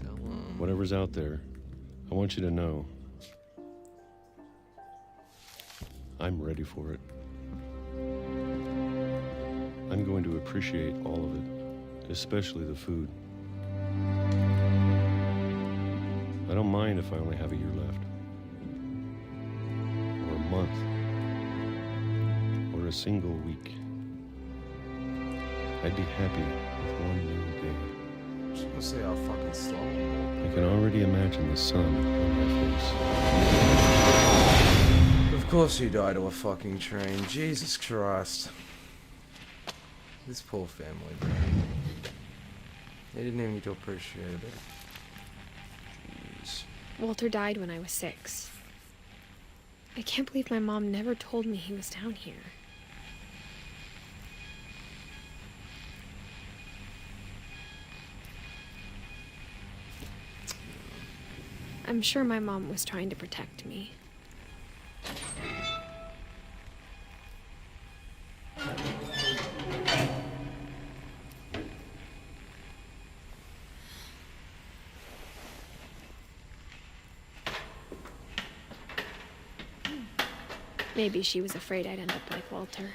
Tell 'em. Whatever's out there, I want you to know I'm ready for it. I'm going to appreciate all of it, especially the food. I don't mind if I only have a year left, or a month, or a single week. I'd be happy with one new day. Just wanna see how fucking slow I'm I can already imagine the sun on my face. walking. Of course you died to a fucking train. Jesus Christ. This poor family, bro. They didn't even get to appreciate it. Jeez. Walter died when I was 6. I can't believe my mom never told me he was down here. I'm sure my mom was trying to protect me. Maybe she was afraid I'd end up like Walter.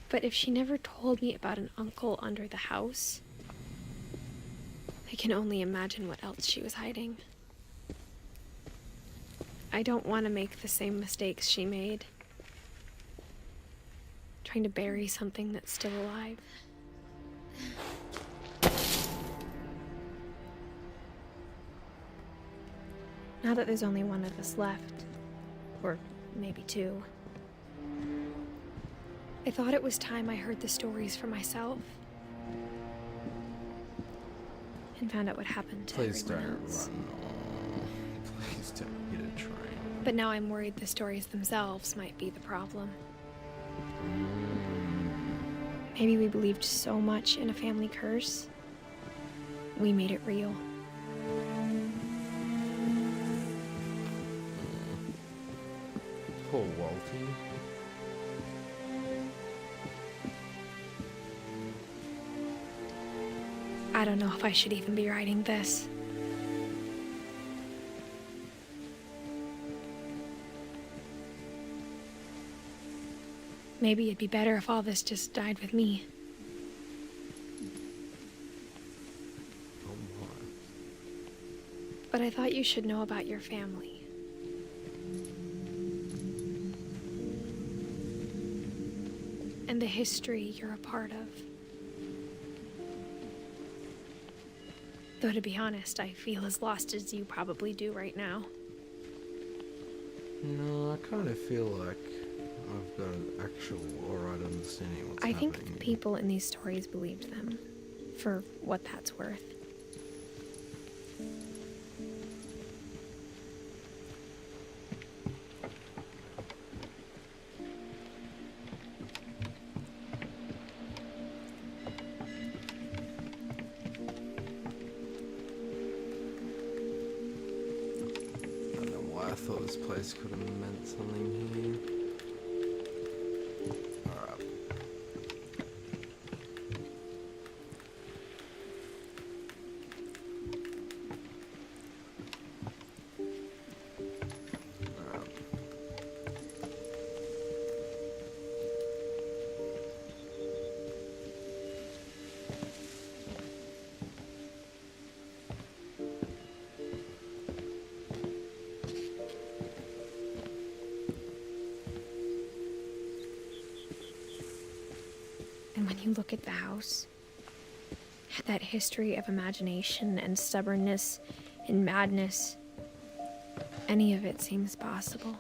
But if she never told me about an uncle under the house, I can only imagine what else she was hiding. I don't want to make the same mistakes she made. Trying to bury something that's still alive. Now that there's only one of us left, or maybe two, I thought it was time I heard the stories for myself. And found out what happened to everyone else. Please don't hit a train. But now I'm worried the stories themselves might be the problem. Maybe we believed so much in a family curse, we made it real. Poor Walty. I don't know if I should even be writing this. Maybe it'd be better if all this just died with me. Oh my. But I thought you should know about your family. And the history you're a part of. Though to be honest, I feel as lost as you probably do right now. No, I kind of feel like I've got an actual alright understanding of what's I happening. think the people in these stories believed them, for what that's worth. I don't know why I thought this place could have meant something here. Alright. And when you look at the house, that history of imagination and stubbornness and madness, any of it seems possible.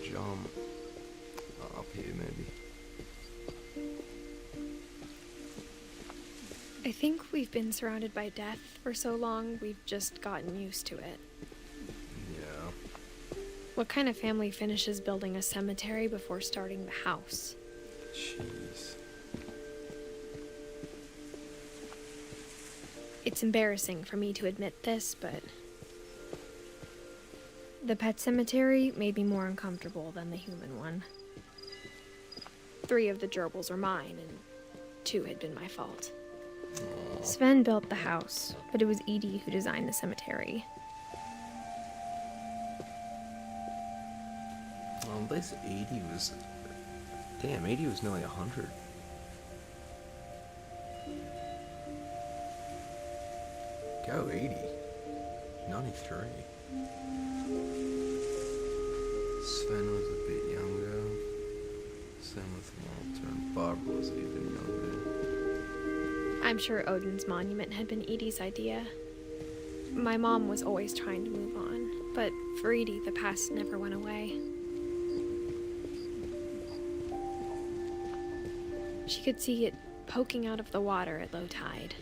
Jump up here, maybe. I think we've been surrounded by death for so long, we've just gotten used to it. Yeah. What kind of family finishes building a cemetery before starting the house? Jeez. It's embarrassing for me to admit this, but the pet cemetery made me more uncomfortable than the human one. 3 of the gerbils were mine, and 2 had been my fault. Sven built the house, but it was Edie who designed the cemetery. Well, at least Edie was... Damn, Edie was nearly 100. Go, Edie. 93. Sven was a bit younger. Same with Walter, and Barbara was even younger. I'm sure Odin's monument had been Edie's idea. My mom was always trying to move on, but for Edie, the past never went away. She could see it poking out of the water at low tide.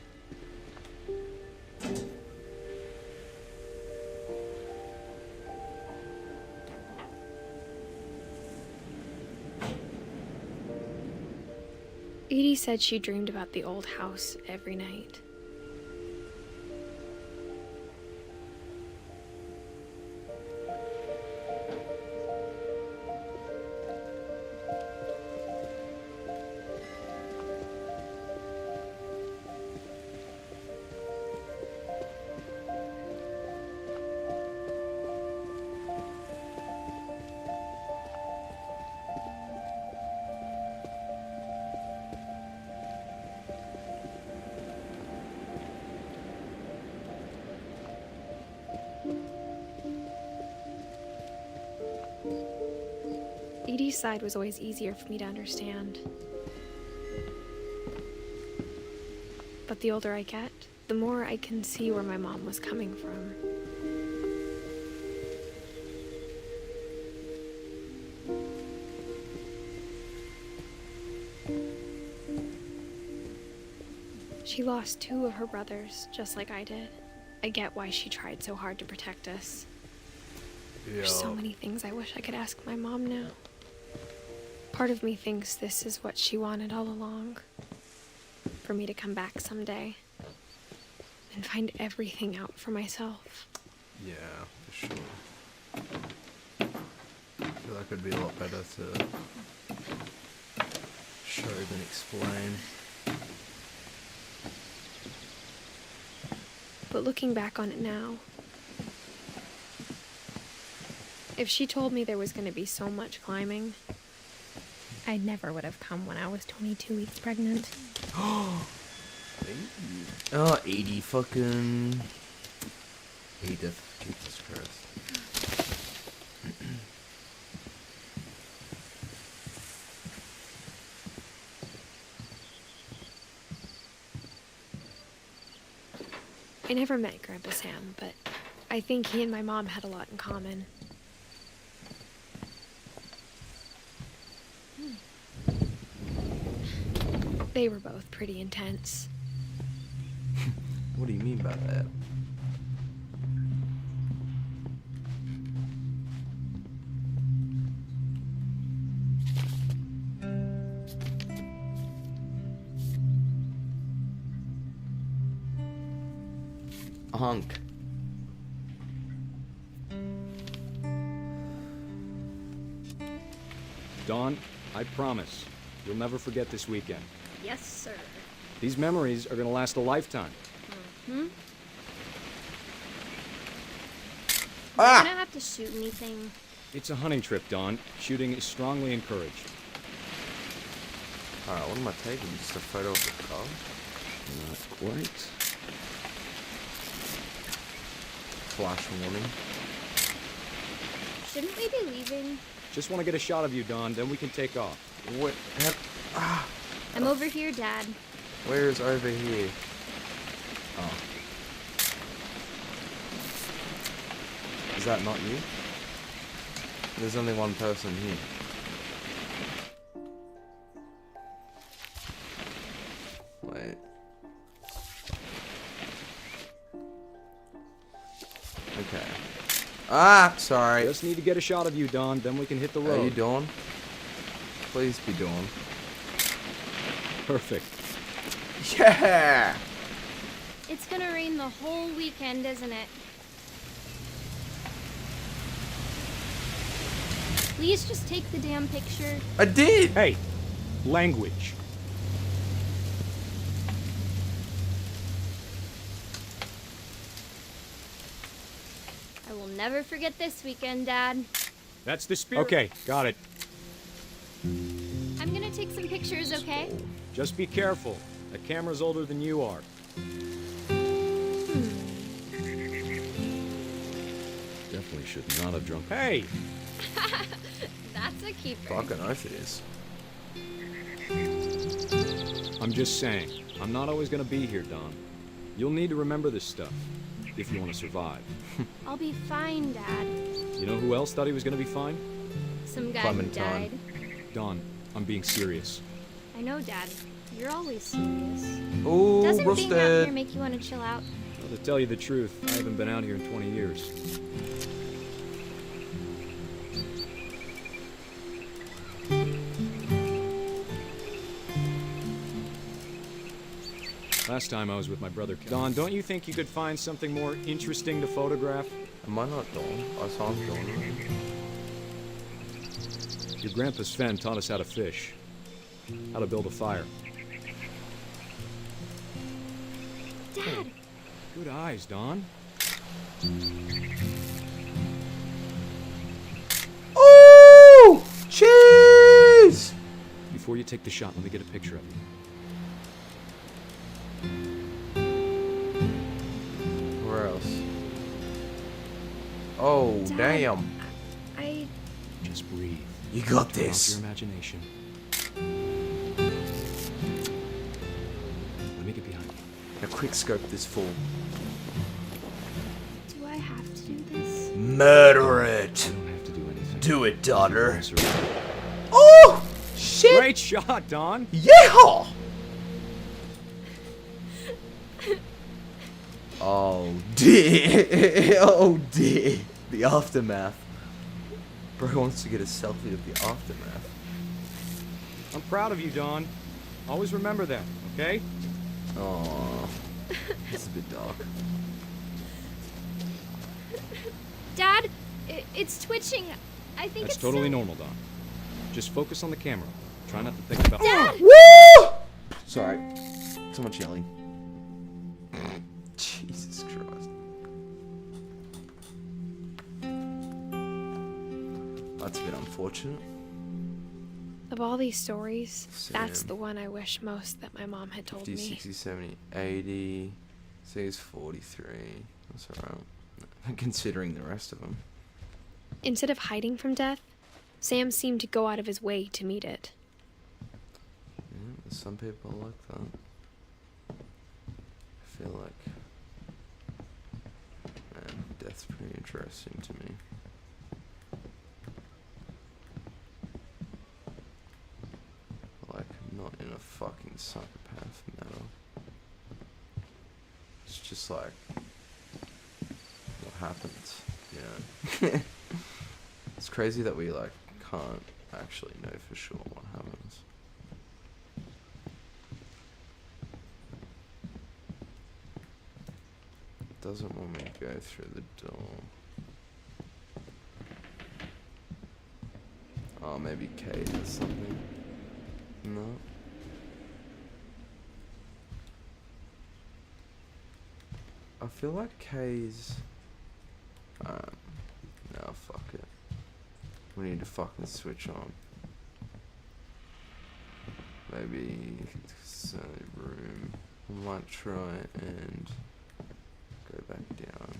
Edie said she dreamed about the old house every night. Edie's side was always easier for me to understand. But the older I get, the more I can see where my mom was coming from. She lost 2 of her brothers, just like I did. I get why she tried so hard to protect us. There's so many things I wish I could ask my mom now. Part of me thinks this is what she wanted all along. For me to come back someday and find everything out for myself. Yeah, for sure. I feel like it'd be a lot better to show than explain. But looking back on it now, if she told me there was going to be so much climbing, I never would have come when I was 22 weeks pregnant. Oh, Edie fucking... Edith. Jesus Christ. I never met Grandpa Sam, but I think he and my mom had a lot in common. They were both pretty intense. What do you mean by that? Hunk. Dawn, I promise, you'll never forget this weekend. Yes, sir. These memories are gonna last a lifetime. Hmm? Ah! You don't have to shoot anything. It's a hunting trip, Dawn. Shooting is strongly encouraged. Alright, what am I taking? Just a photo of the car? Not quite. Flash warning. Shouldn't we be leaving? Just want to get a shot of you, Dawn, then we can take off. What? I'm over here, Dad. Where's over here? Oh. Is that not you? There's only one person here. Wait. Okay. Ah, sorry. Just need to get a shot of you, Dawn, then we can hit the road. Are you Dawn? Please be Dawn. Perfect. Yeah! It's gonna rain the whole weekend, isn't it? Please just take the damn picture. I did! Hey, language. I will never forget this weekend, Dad. That's the spirit. Okay, got it. I'm gonna take some pictures, okay? Just be careful. The camera's older than you are. Definitely should not have drunk. Hey! That's a keeper. Fucking oath it is. I'm just saying, I'm not always gonna be here, Don. You'll need to remember this stuff, if you want to survive. I'll be fine, Dad. You know who else thought he was gonna be fine? Some guy Clementine. who died. Don, I'm being serious. I know, Dad. You're always serious. Ooh, Doesn't being out roasted. here make you want to chill out? Well, to tell you the truth, I haven't been out here in 20 years. Last time I was with my brother. Don, don't you think you could find something more interesting to photograph? Am I not Dawn? I saw him Dawn. Your grandpa Sven taught us how to fish, how to build a fire. Dad! Good eyes, Don. Oh! Cheese! Before you take the shot, let me get a picture of you. Where else? Oh, Dad, damn. I... Just breathe. You got Turn off this. your imagination. Let me get behind you. Now quick scope this fool. Do I have to do this? Murder it! You don't have to do anything. Do it, daughter. Closer. Oh! Shit! Great shot, Don! Yeah! Oh dear. Oh dear. The aftermath. Bro wants to get a selfie of the aftermath. I'm proud of you, Don. Always remember that, okay? Oh, this is a bit dark. Dad, it's twitching. I think That's it's totally normal, Don. Just focus on the camera. Try not to think about... Dad! Woo! Sorry. So much yelling. Jesus Christ. That's a bit unfortunate. Of all these stories, that's Sam. the one I wish most that my mom had told 50, me. 60, 70, 80. See, it's 43. That's alright. Considering the rest of them. Instead of hiding from death, Sam seemed to go out of his way to meet it. Yeah, there's some people like that. I feel like... Man, death's pretty interesting to me. Like, not in a fucking psychopath manner. It's just like... what happens, you know? It's crazy that we, like, can't actually know for sure what happens. Doesn't want me to go through the door. Oh, maybe Kate has something. No. I feel like Kay's... no, fuck it. We need to fucking switch on. Maybe... room. I might try and... go back down.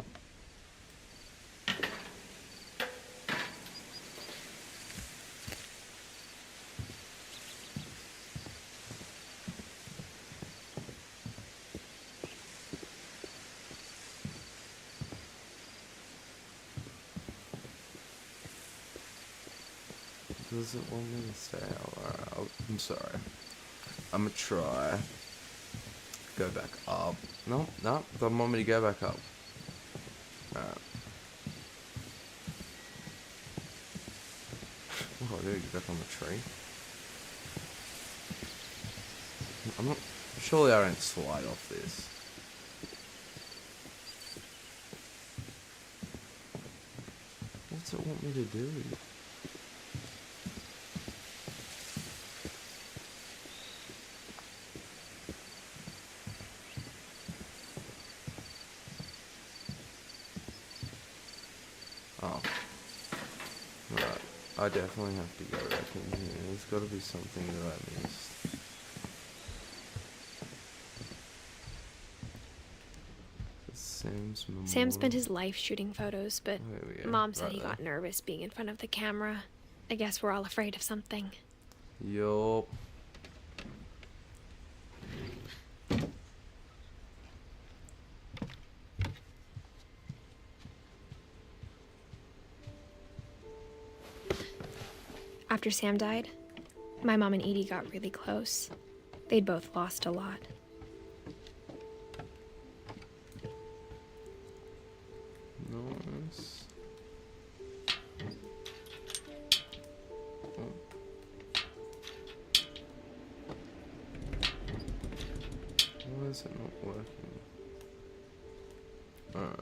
Does it want me to stay out? Alright, I'm sorry. I'm gonna try. Go back up. No, no, don't want me to go back up. Alright. What do I do? Get back on the tree? I'm not... Surely I don't slide off this. What's it want me to do? Oh. Right. I definitely have to go back in here. There's got to be something that I missed. Sam spent his life shooting photos, but Mom said he got nervous being in front of the camera. I guess we're all afraid of something. Yup. After Sam died, my mom and Edie got really close. They'd both lost a lot. Nice. Oh. Where's is it not working? That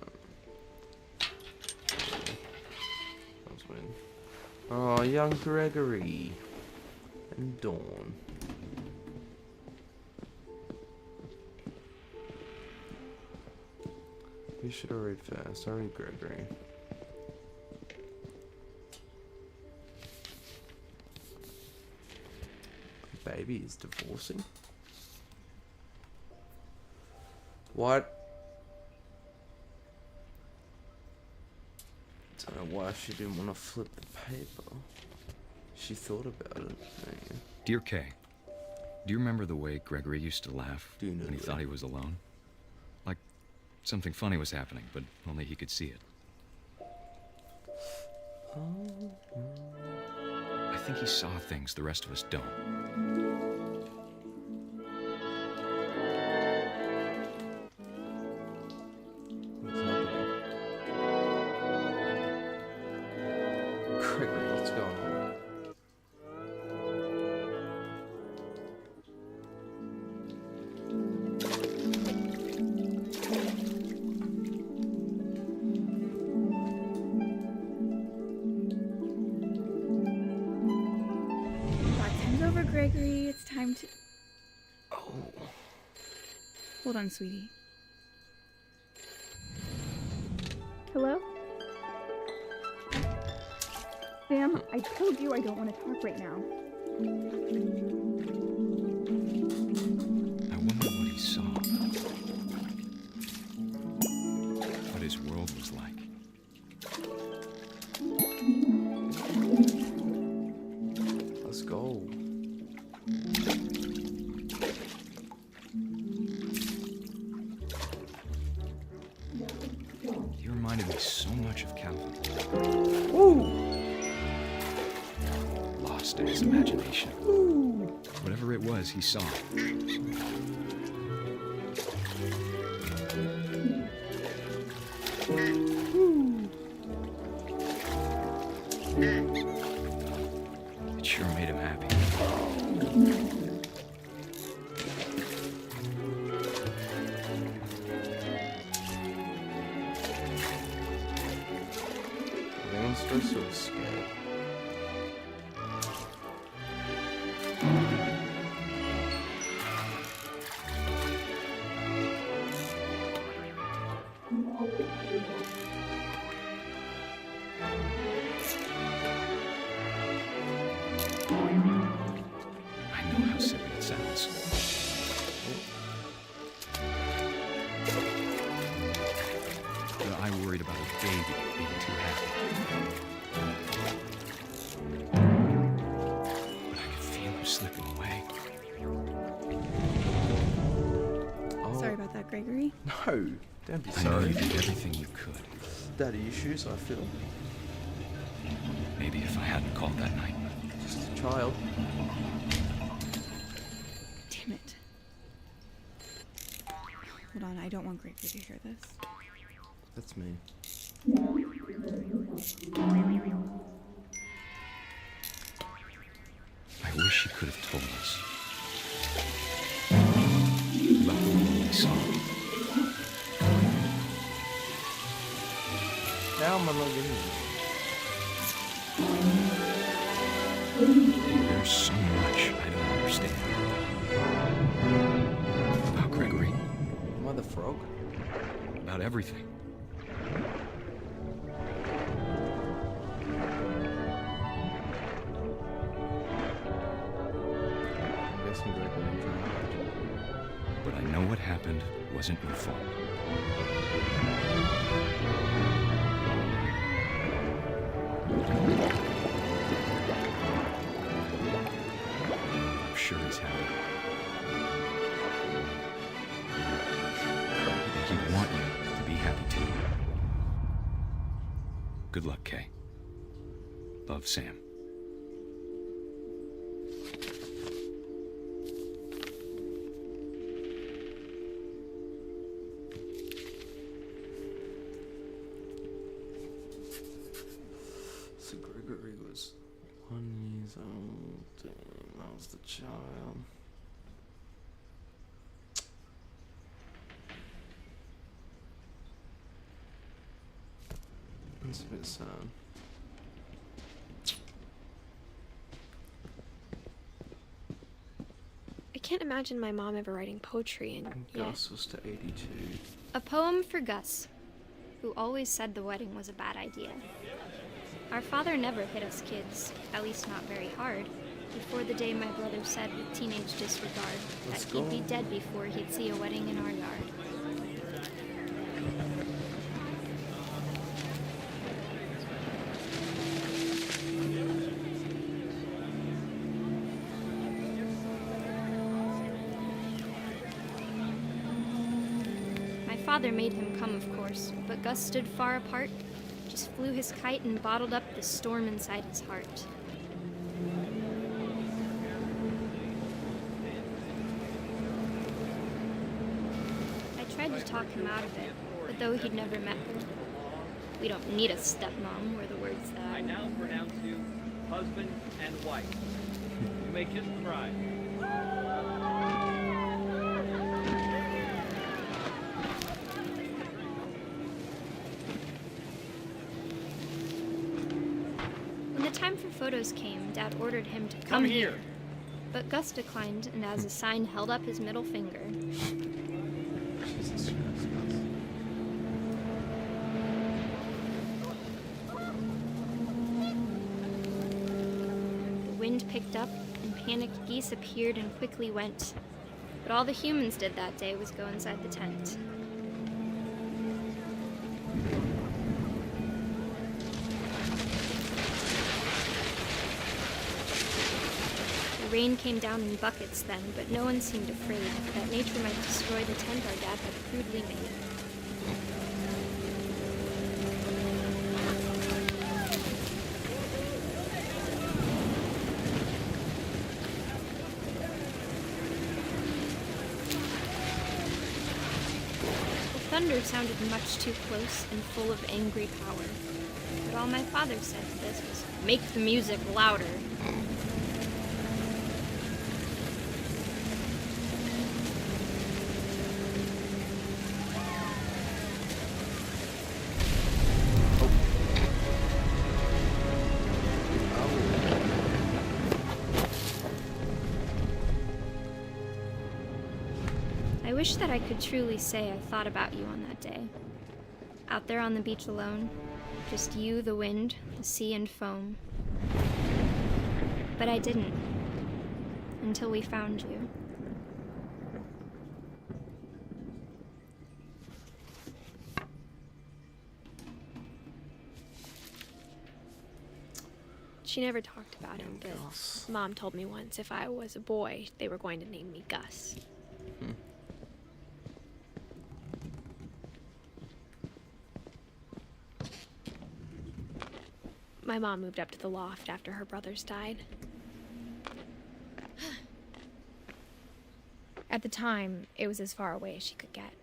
was weird. Oh, young Gregory and Dawn. You should have read fast. I read Gregory. Baby is divorcing. What? Don't know why she didn't want to flip the paper. She thought about it. Yeah. Dear Kay, do you remember the way Gregory used to laugh when he thought he was alone? Like something funny was happening, but only he could see it. I think he saw things the rest of us don't. Gregory, what's going on? Time's over, Gregory. It's time to... Oh. Hold on, sweetie. Hello? Sam, I told you I don't want to talk right now. I wonder what he saw. What his world was like. Let's go. He reminded me so much of Calvin. Ooh. Lost in his imagination. Whatever it was, he saw. It sure made him happy. Everyone's supposed to escape. I know how silly it sounds. But I worried about a baby being too happy. But I could feel him slipping away. Oh. Sorry about that, Gregory. No, don't be I know sorry. you did everything you could. Daddy issues, I feel. Maybe if I hadn't called that night. Just a child. Damn it. Hold on, I don't want Gregory to hear this. That's me. I wish she could have told us. About the world we saw. How am I not getting it? There's so much I don't understand. About Gregory. Am I the frog? About everything. I'm guessing Gregory tried. But I know what happened wasn't your fault. I'm sure he's happy. And he'd want you to be happy too. Good luck, Kay. Love, Sam. So Gregory was 1 year old. Damn, that was the child. That's a bit sad. I can't imagine my mom ever writing poetry, and yet... Gus was to 82. A poem for Gus, who always said the wedding was a bad idea. Our father never hit us kids, at least not very hard, before the day my brother said with teenage disregard that he'd be dead before he'd see a wedding in our yard. My father made him come, of course, but Gus stood far apart, just flew his kite and bottled up the storm inside his heart. I tried to talk him out of it, but though he'd never met her. We don't need a stepmom, were the words that I now pronounce you husband and wife. You may kiss the bride. When the time for photos came, Dad ordered him to Come here. But Gus declined, and as a sign held up his middle finger. Jesus Christ, The wind picked up, and panicked geese appeared and quickly went. But all the humans did that day was go inside the tent. The rain came down in buckets then, but no one seemed afraid that nature might destroy the tent our dad had crudely made. The thunder sounded much too close and full of angry power. But all my father said to this was, "Make the music louder." I wish that I could truly say I thought about you on that day. Out there on the beach alone, just you, the wind, the sea, and foam. But I didn't, until we found you. She never talked about him, but Mom told me once if I was a boy, they were going to name me Gus. My mom moved up to the loft after her brothers died. At the time, it was as far away as she could get.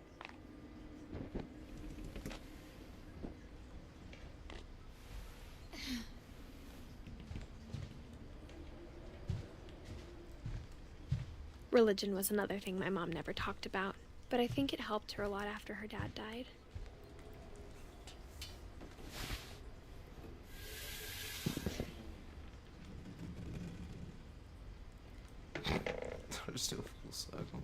Religion was another thing my mom never talked about, but I think it helped her a lot after her dad died. Just do a full circle.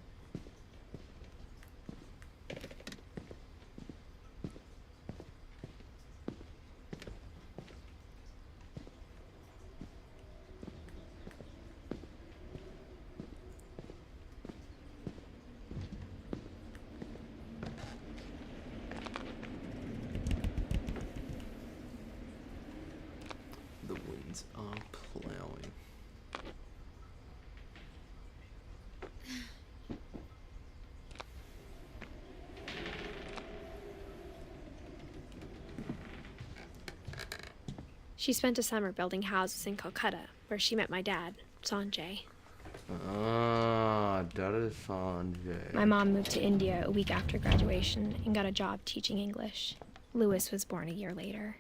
The winds are plowing. She spent a summer building houses in Calcutta, where she met my dad, Sanjay. Ah, Dada Sanjay. My mom moved to India a week after graduation and got a job teaching English. Louis was born a year later.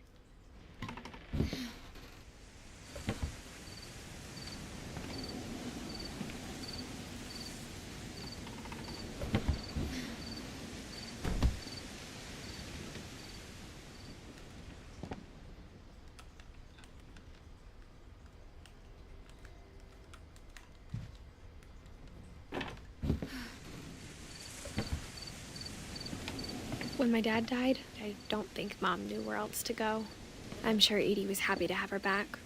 When my dad died, I don't think Mom knew where else to go. I'm sure Edie was happy to have her back.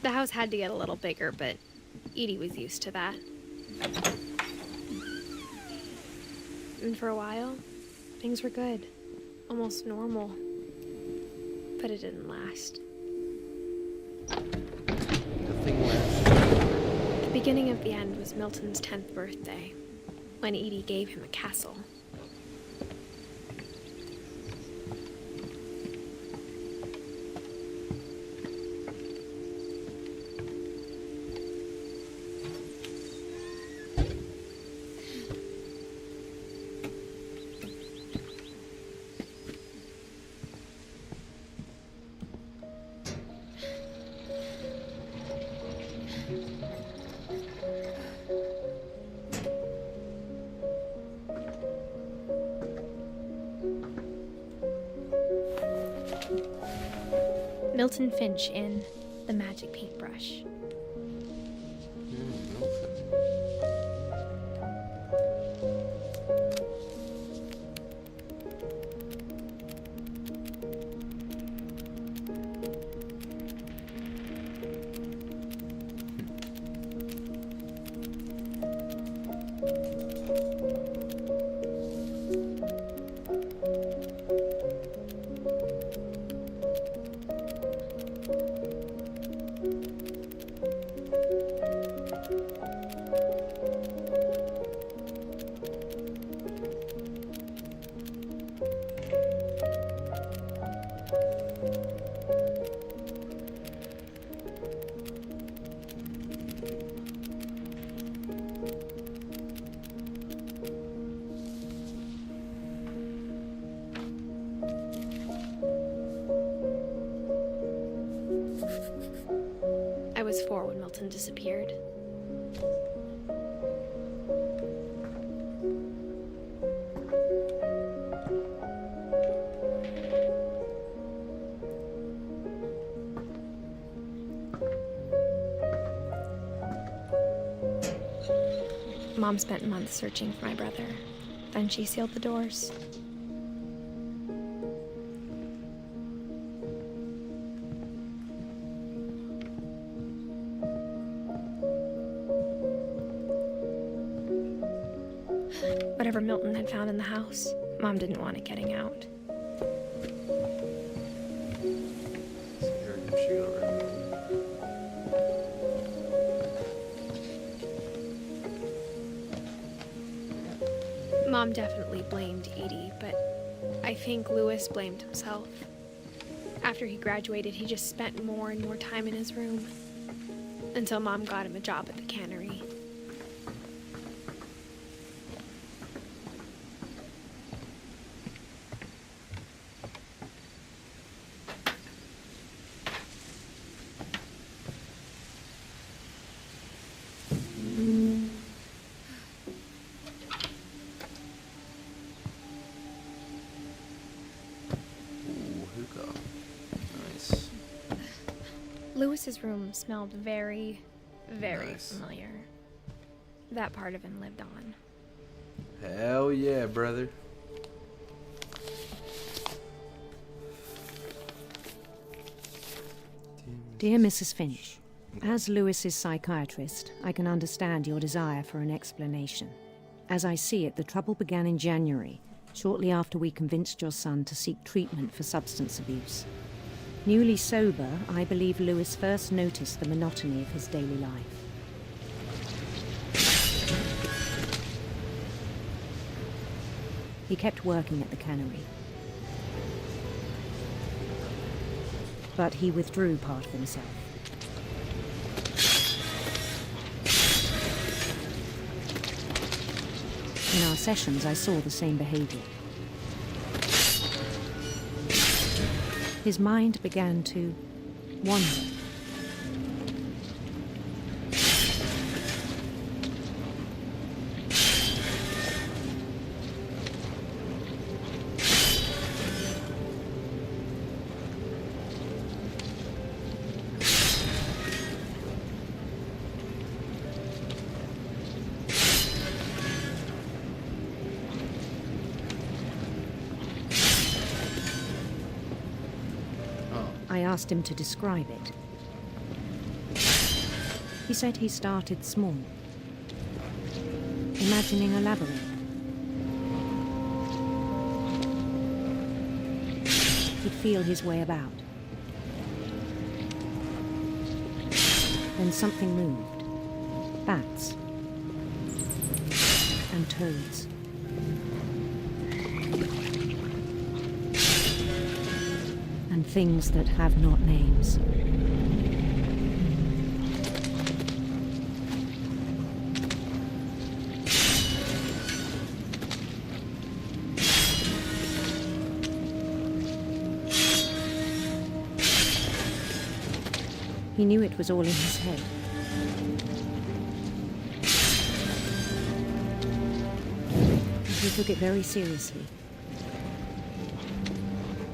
The house had to get a little bigger, but Edie was used to that. And for a while, things were good. Almost normal. But it didn't last. Nothing lasted. The beginning of the end was Milton's 10th birthday, when Edie gave him a castle. Milton Finch in The Magic Paintbrush. I was 4 when Milton disappeared. Mom spent months searching for my brother. Then she sealed the doors. Whatever Milton had found in the house, Mom didn't want it getting out. Mom definitely blamed Edie, but I think Louis blamed himself. After he graduated, he just spent more and more time in his room, until Mom got him a job at the cannery. Louis's room smelled very, very familiar. That part of him lived on. Hell yeah, brother. Dear Mrs. Finch, as Louis's psychiatrist, I can understand your desire for an explanation. As I see it, the trouble began in January, shortly after we convinced your son to seek treatment for substance abuse. Newly sober, I believe Louis first noticed the monotony of his daily life. He kept working at the cannery. But he withdrew part of himself. In our sessions, I saw the same behavior. His mind began to wander. I asked him to describe it. He said he started small, imagining a labyrinth. He'd feel his way about. Then something moved. Bats. And toads. And things that have not names. He knew it was all in his head. He took it very seriously.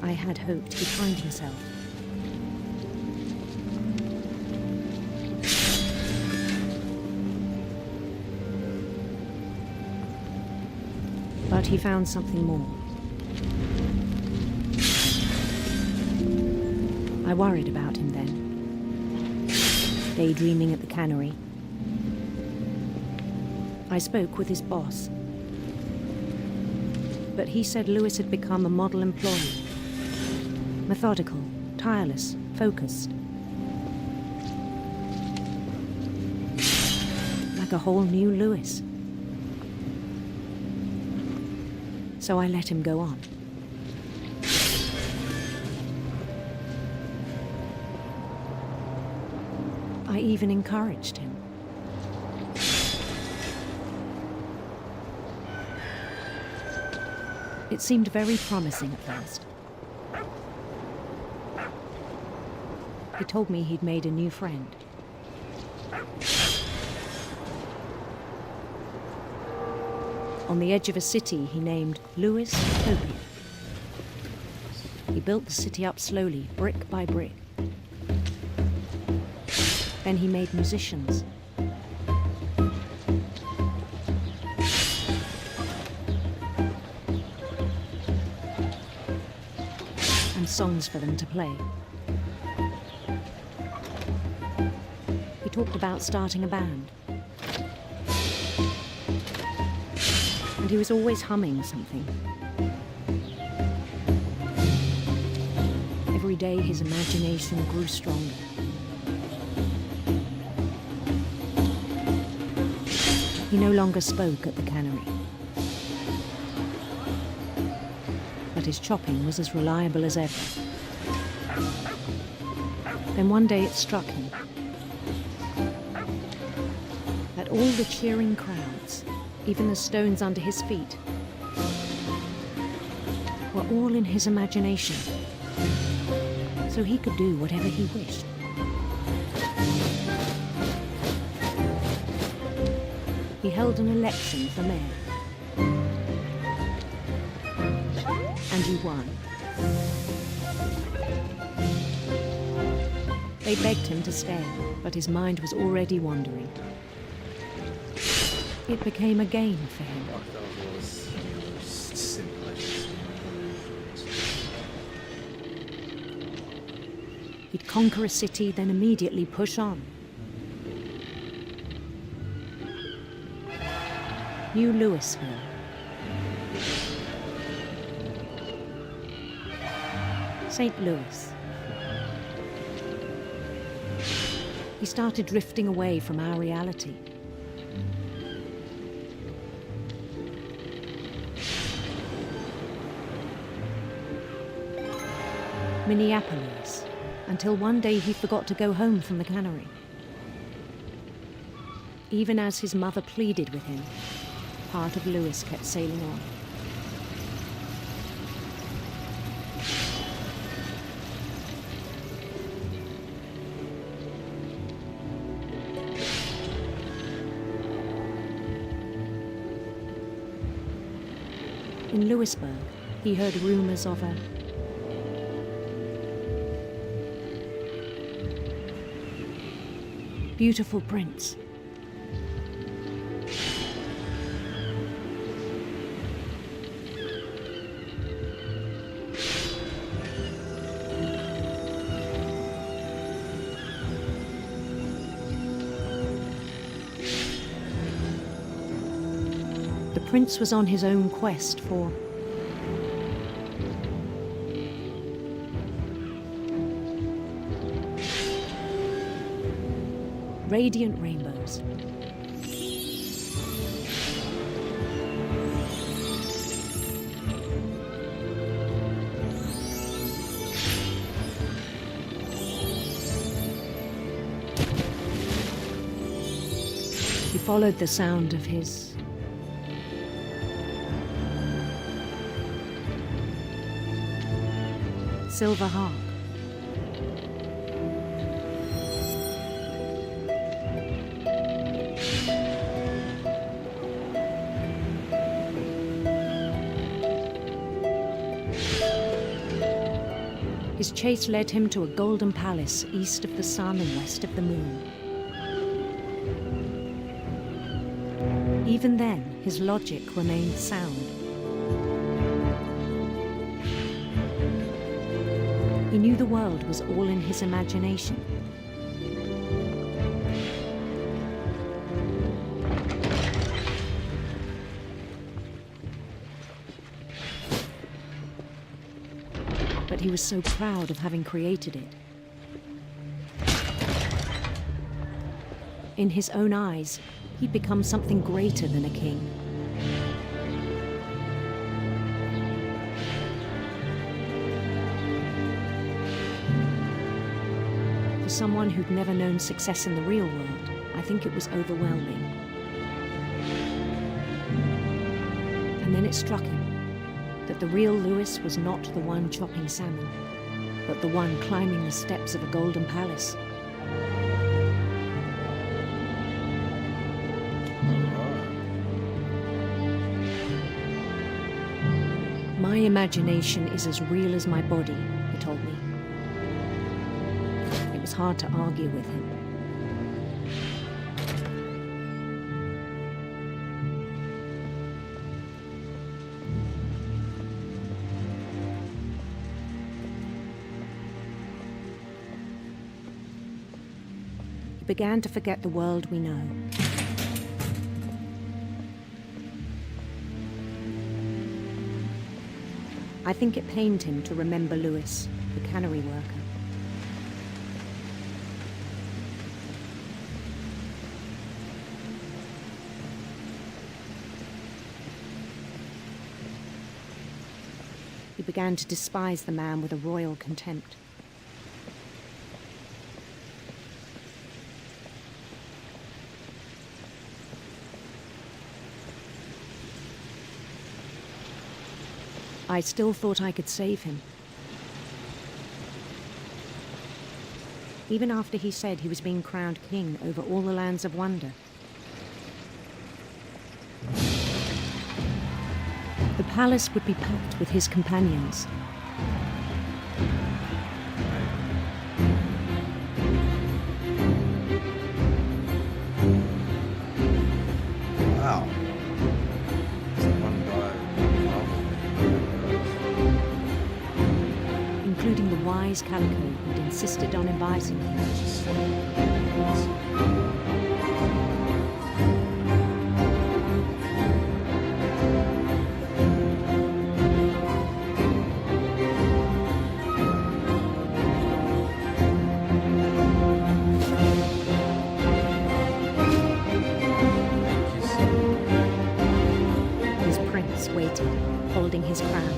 I had hoped he'd find himself. But he found something more. I worried about him then, daydreaming at the cannery. I spoke with his boss. But he said Lewis had become a model employee. Methodical, tireless, focused. Like a whole new Lewis. So I let him go on. I even encouraged him. It seemed very promising at first. He told me he'd made a new friend. On the edge of a city he named Lewis Utopia. He built the city up slowly, brick by brick. Then he made musicians. And songs for them to play. He talked about starting a band. And he was always humming something. Every day his imagination grew stronger. He no longer spoke at the cannery. But his chopping was as reliable as ever. Then one day it struck him that all the cheering crowds, even the stones under his feet, were all in his imagination, so he could do whatever he wished. He held an election for mayor. And he won. They begged him to stay, but his mind was already wandering. It became a game for him. He'd conquer a city, then immediately push on. New Louisville. St. Louis. He started drifting away from our reality. Minneapolis, until one day he forgot to go home from the cannery. Even as his mother pleaded with him, part of Lewis kept sailing on. In Lewisburg, he heard rumors of a beautiful prince. Prince was on his own quest for radiant rainbows. He followed the sound of his silver harp. His chase led him to a golden palace east of the sun and west of the moon. Even then, his logic remained sound. He knew the world was all in his imagination. But he was so proud of having created it. In his own eyes, he'd become something greater than a king. For someone who'd never known success in the real world, I think it was overwhelming. And then it struck him that the real Lewis was not the one chopping salmon, but the one climbing the steps of a golden palace. My imagination is as real as my body, he told me. It was hard to argue with him. He began to forget the world we know. I think it pained him to remember Lewis, the cannery worker. He began to despise the man with a royal contempt. I still thought I could save him. Even after he said he was being crowned king over all the lands of wonder. The palace would be packed with his companions. Wow. Including the wise Calico who'd insisted on inviting him. His prince waited, holding his crown.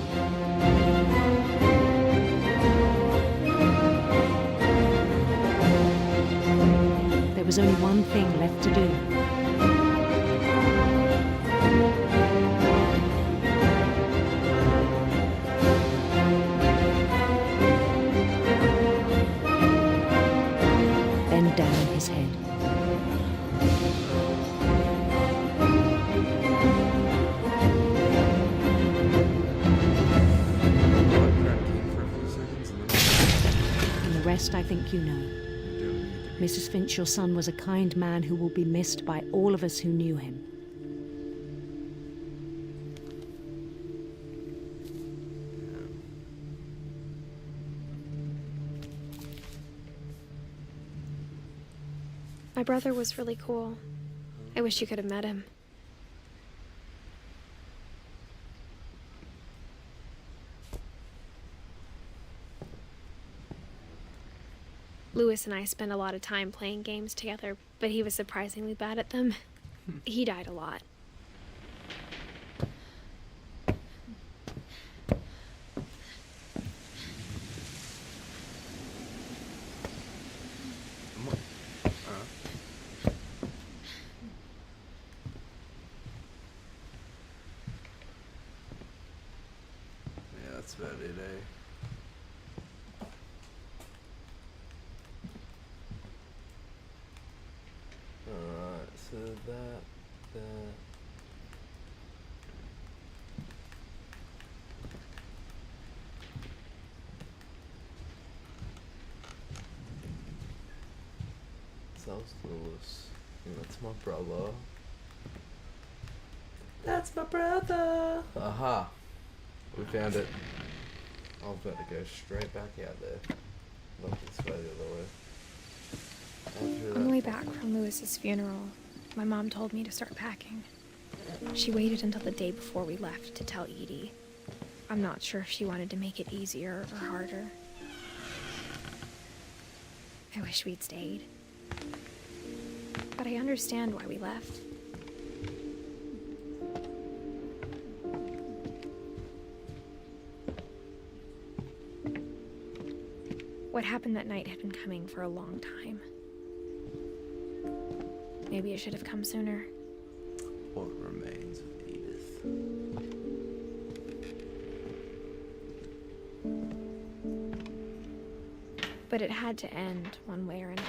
There was only one thing left to do. Bend down his head. And the rest I think you know. Mrs. Finch, your son was a kind man who will be missed by all of us who knew him. My brother was really cool. I wish you could have met him. Lewis and I spent a lot of time playing games together, but he was surprisingly bad at them. He died a lot. Yeah, that's about it, eh? Alright, so that. South Lewis. Yeah, that's my brother. That's my brother! Aha! We found it. I was about to go straight back out there. Not this way, the other way. On the way back from Lewis's funeral, my mom told me to start packing. She waited until the day before we left to tell Edie. I'm not sure if she wanted to make it easier or harder. I wish we'd stayed. But I understand why we left. What happened that night had been coming for a long time. Maybe it should have come sooner. What remains of Edith? But it had to end one way or another.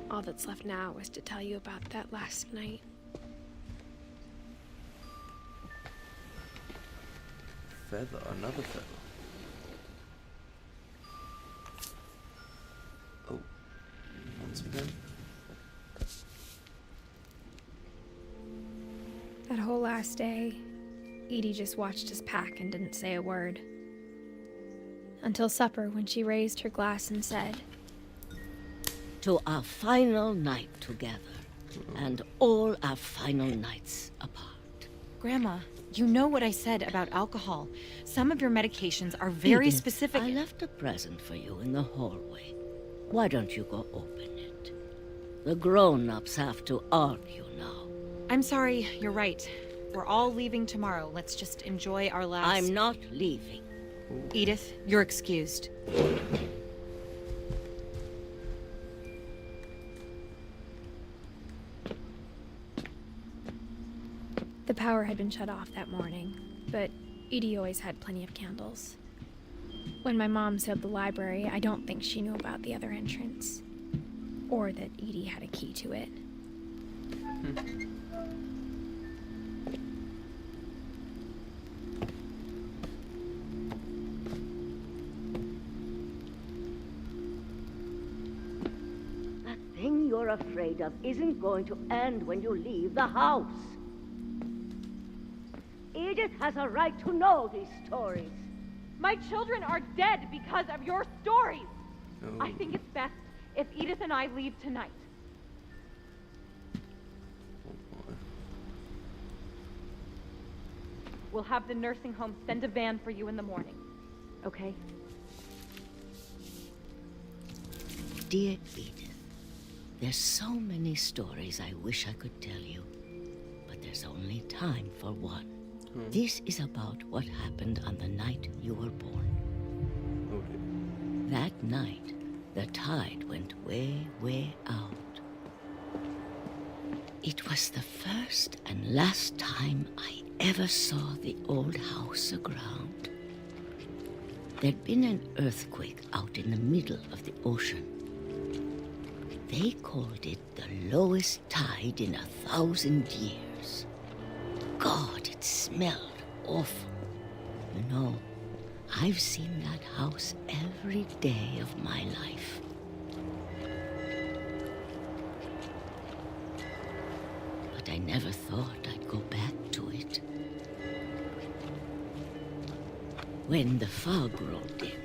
All that's left now is to tell you about that last night. Feather, another feather. Oh, once again. That whole last day, Edie just watched us pack and didn't say a word. Until supper, when she raised her glass and said, "To our final night together, and all our final nights apart." Grandma, you know what I said about alcohol. Some of your medications are very Edith, specific. I left a present for you in the hallway. Why don't you go open it? The grown-ups have to argue now. I'm sorry, you're right. We're all leaving tomorrow. Let's just enjoy our last... I'm not leaving. Edith, you're excused. The power had been shut off that morning, but Edie always had plenty of candles. When my mom sealed the library, I don't think she knew about the other entrance. Or that Edie had a key to it. That thing you're afraid of isn't going to end when you leave the house. Edith has a right to know these stories. My children are dead because of your stories. Oh. I think it's best if Edith and I leave tonight. We'll have the nursing home send a van for you in the morning. Okay? Dear Edith, there's so many stories I wish I could tell you, but there's only time for one. This is about what happened on the night you were born. Okay. That night, the tide went way, way out. It was the first and last time I ever saw the old house aground. There'd been an earthquake out in the middle of the ocean. They called it the lowest tide in 1,000 years. God, it smelled awful. You know, I've seen that house every day of my life. But I never thought I'd go back to it. When the fog rolled in,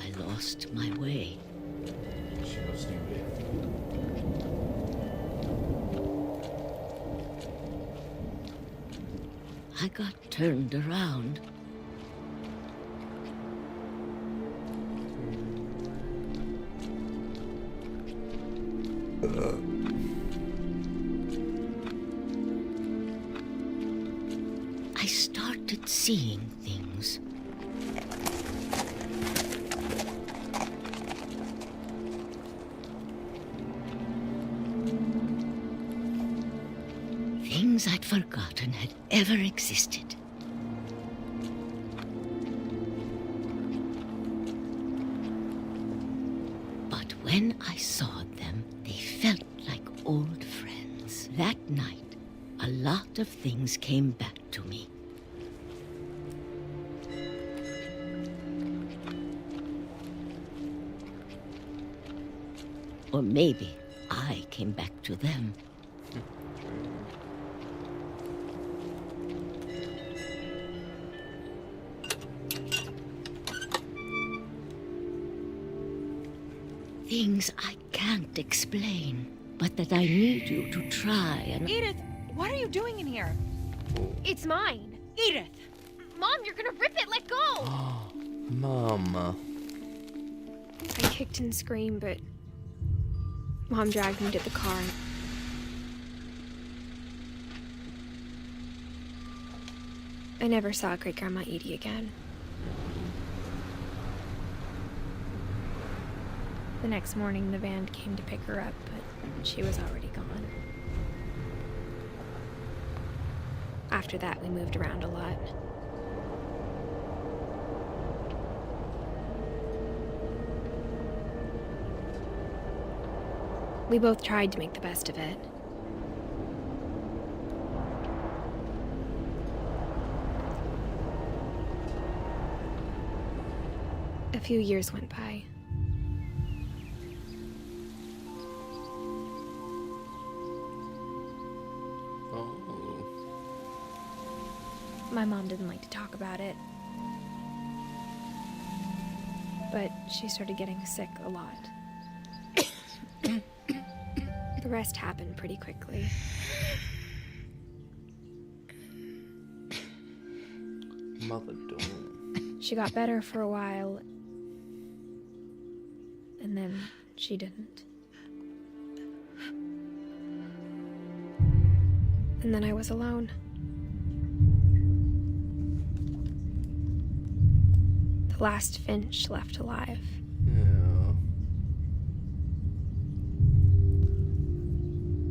I lost my way. She lost you way. I got turned around. I started seeing things. Things I'd forgotten had ever existed. But when I saw them, they felt like old friends. That night, a lot of things came back to me. Or maybe I came back to them. Things I can't explain, but that I need you to try and... Edith, what are you doing in here? It's mine. Edith! Mom, you're gonna rip it! Let go! Mama. I kicked and screamed, but Mom dragged me to the car. I never saw Great-Grandma Edie again. The next morning, the van came to pick her up, but she was already gone. After that, we moved around a lot. We both tried to make the best of it. A few years went by. My mom didn't like to talk about it, but she started getting sick a lot. The rest happened pretty quickly. Mother don't. She got better for a while, and then she didn't. And then I was alone. The last Finch left alive. Yeah.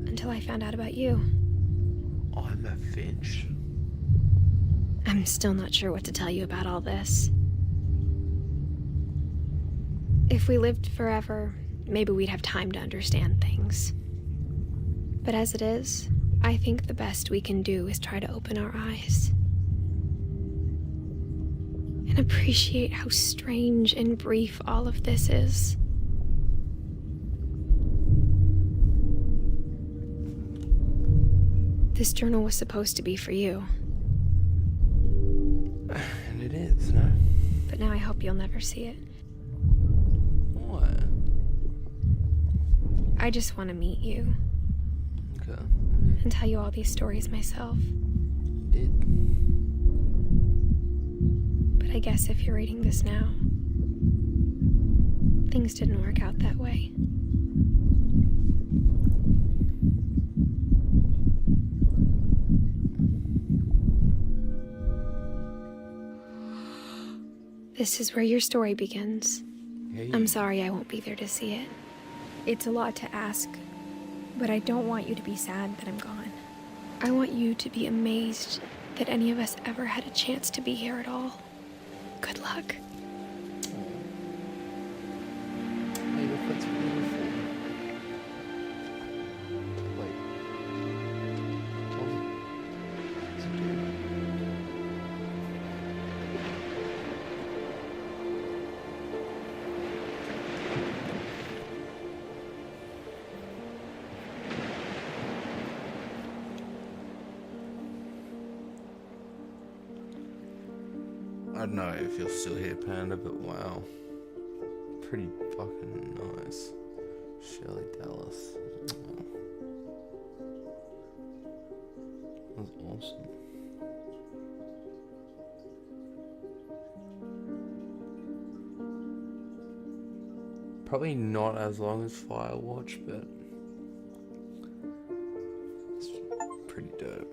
Until I found out about you. I'm a Finch. I'm still not sure what to tell you about all this. If we lived forever, maybe we'd have time to understand things. But as it is, I think the best we can do is try to open our eyes. And appreciate how strange and brief all of this is. This journal was supposed to be for you. And it is, no? But now I hope you'll never see it. What? I just want to meet you. Okay. And tell you all these stories myself. Did. But I guess if you're reading this now, things didn't work out that way. This is where your story begins. Hey. I'm sorry I won't be there to see it. It's a lot to ask, but I don't want you to be sad that I'm gone. I want you to be amazed that any of us ever had a chance to be here at all. Good luck. Hey, look, that's beautiful. Wait. What's it do? I don't know if you're still here, Panda, but wow. Pretty fucking nice. Shirley Dallas. Wow. That's awesome. Probably not as long as Firewatch, but pretty dope.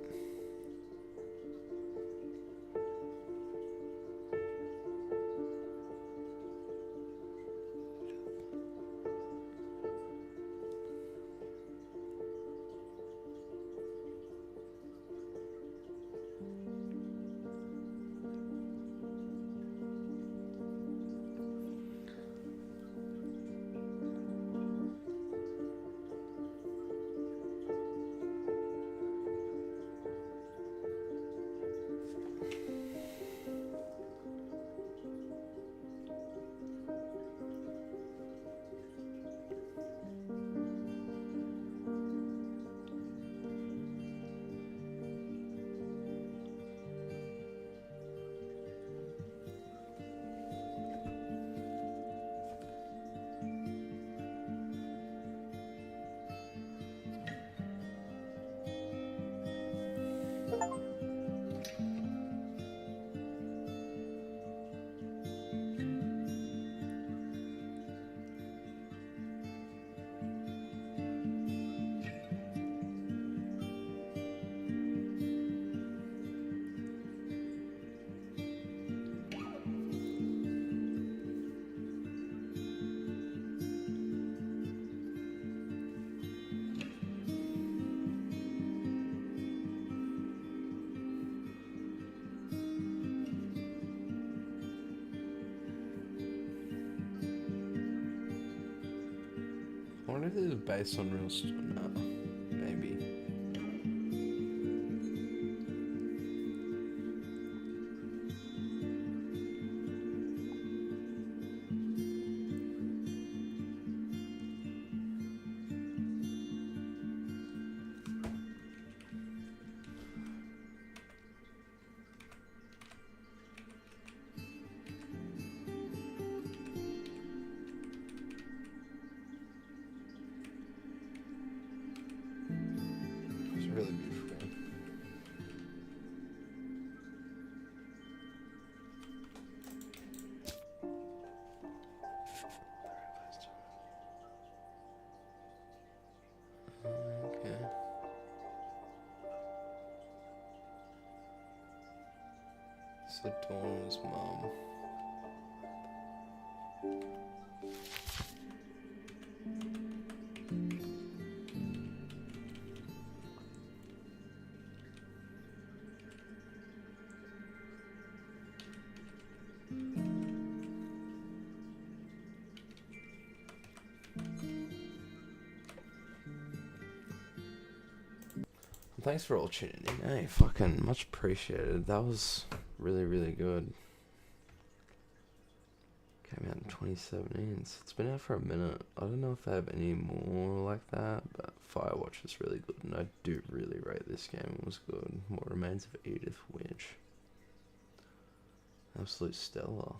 I wonder if this is based on real story. No, maybe. It's really beautiful. Okay. So Dawn's mom. Thanks for all tuning in. Hey, fucking much appreciated. That was really, really good. Came out in 2017, so it's been out for a minute. I don't know if they have any more like that, but Firewatch was really good, and I do really rate this game. It was good. What Remains of Edith Finch. Absolute stellar.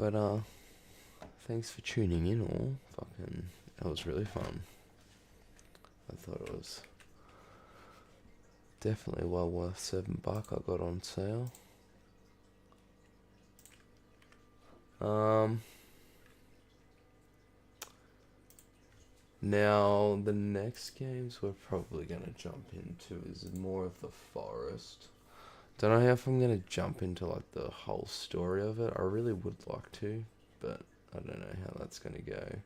But thanks for tuning in all. Fucking, that was really fun. I thought it was definitely well worth $7 I got on sale. Now the next games we're probably gonna jump into is more of the forest. Don't know if I'm gonna jump into like the whole story of it. I really would like to, but I don't know how that's gonna go.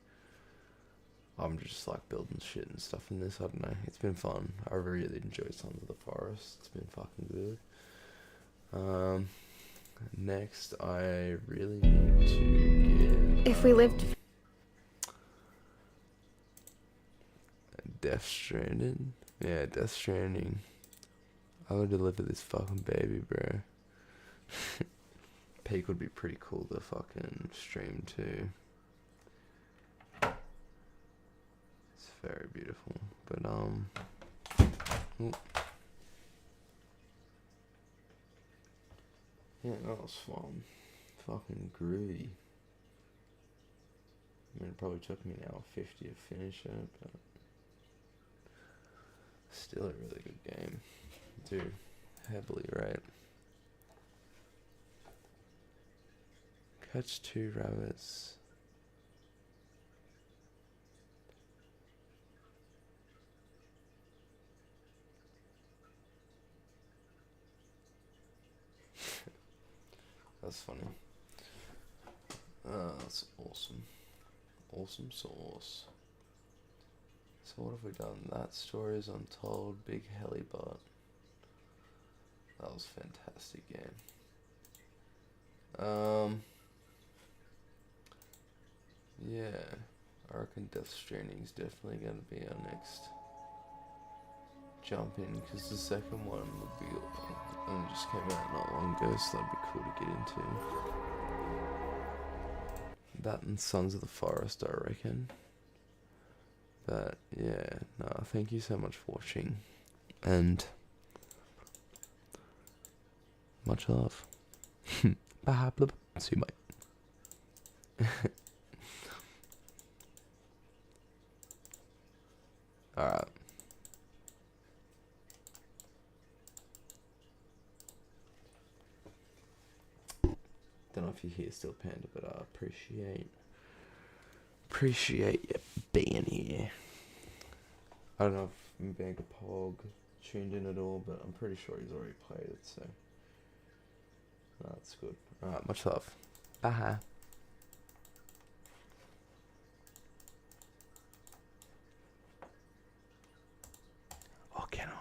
I'm just like building shit and stuff in this. I don't know. It's been fun. I really enjoyed Sons of the Forest. It's been fucking good. Next, I really need to get. If we lived. Death Stranding. Yeah, Death Stranding. I would deliver this fucking baby, bro. Peak would be pretty cool to fucking stream too. It's very beautiful, but ooh. Yeah, that was fun. Fucking groovy. I mean, it probably took me an hour 50 to finish it, but still a really good game. Dude, heavily right. Catch 2 rabbits. That's funny. That's awesome. Awesome sauce. So what have we done? That story is untold. Big Helibot. That was a fantastic game. Yeah, I reckon Death Stranding is definitely going to be our next jump in, because the second one would be, only just came out not long ago, so that'd be cool to get into. That and Sons of the Forest, I reckon. But yeah, no, thank you so much for watching, and much love. Bye, blub. See you, mate. Alright. Don't know if you hear Still Panda, but I appreciate you being here. I don't know if Mbanka Pog tuned in at all, but I'm pretty sure he's already played it, so that's good. Alright, much love. Bye. Oh, can I?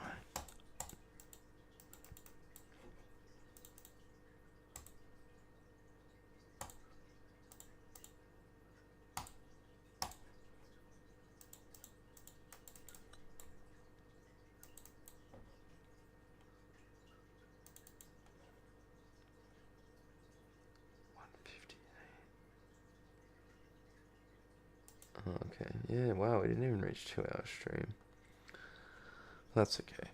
Okay, yeah, wow, we didn't even reach 2-hour stream. That's okay.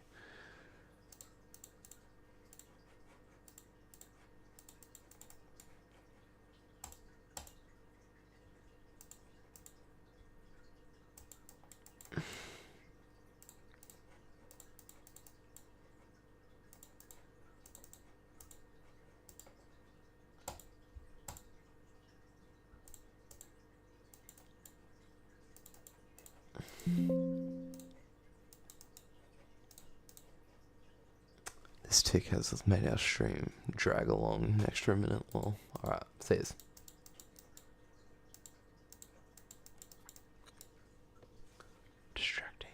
This tick has made our stream drag along an extra minute. Well, alright, says. Distracting.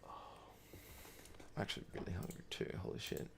Oh, I'm actually really hungry too, holy shit.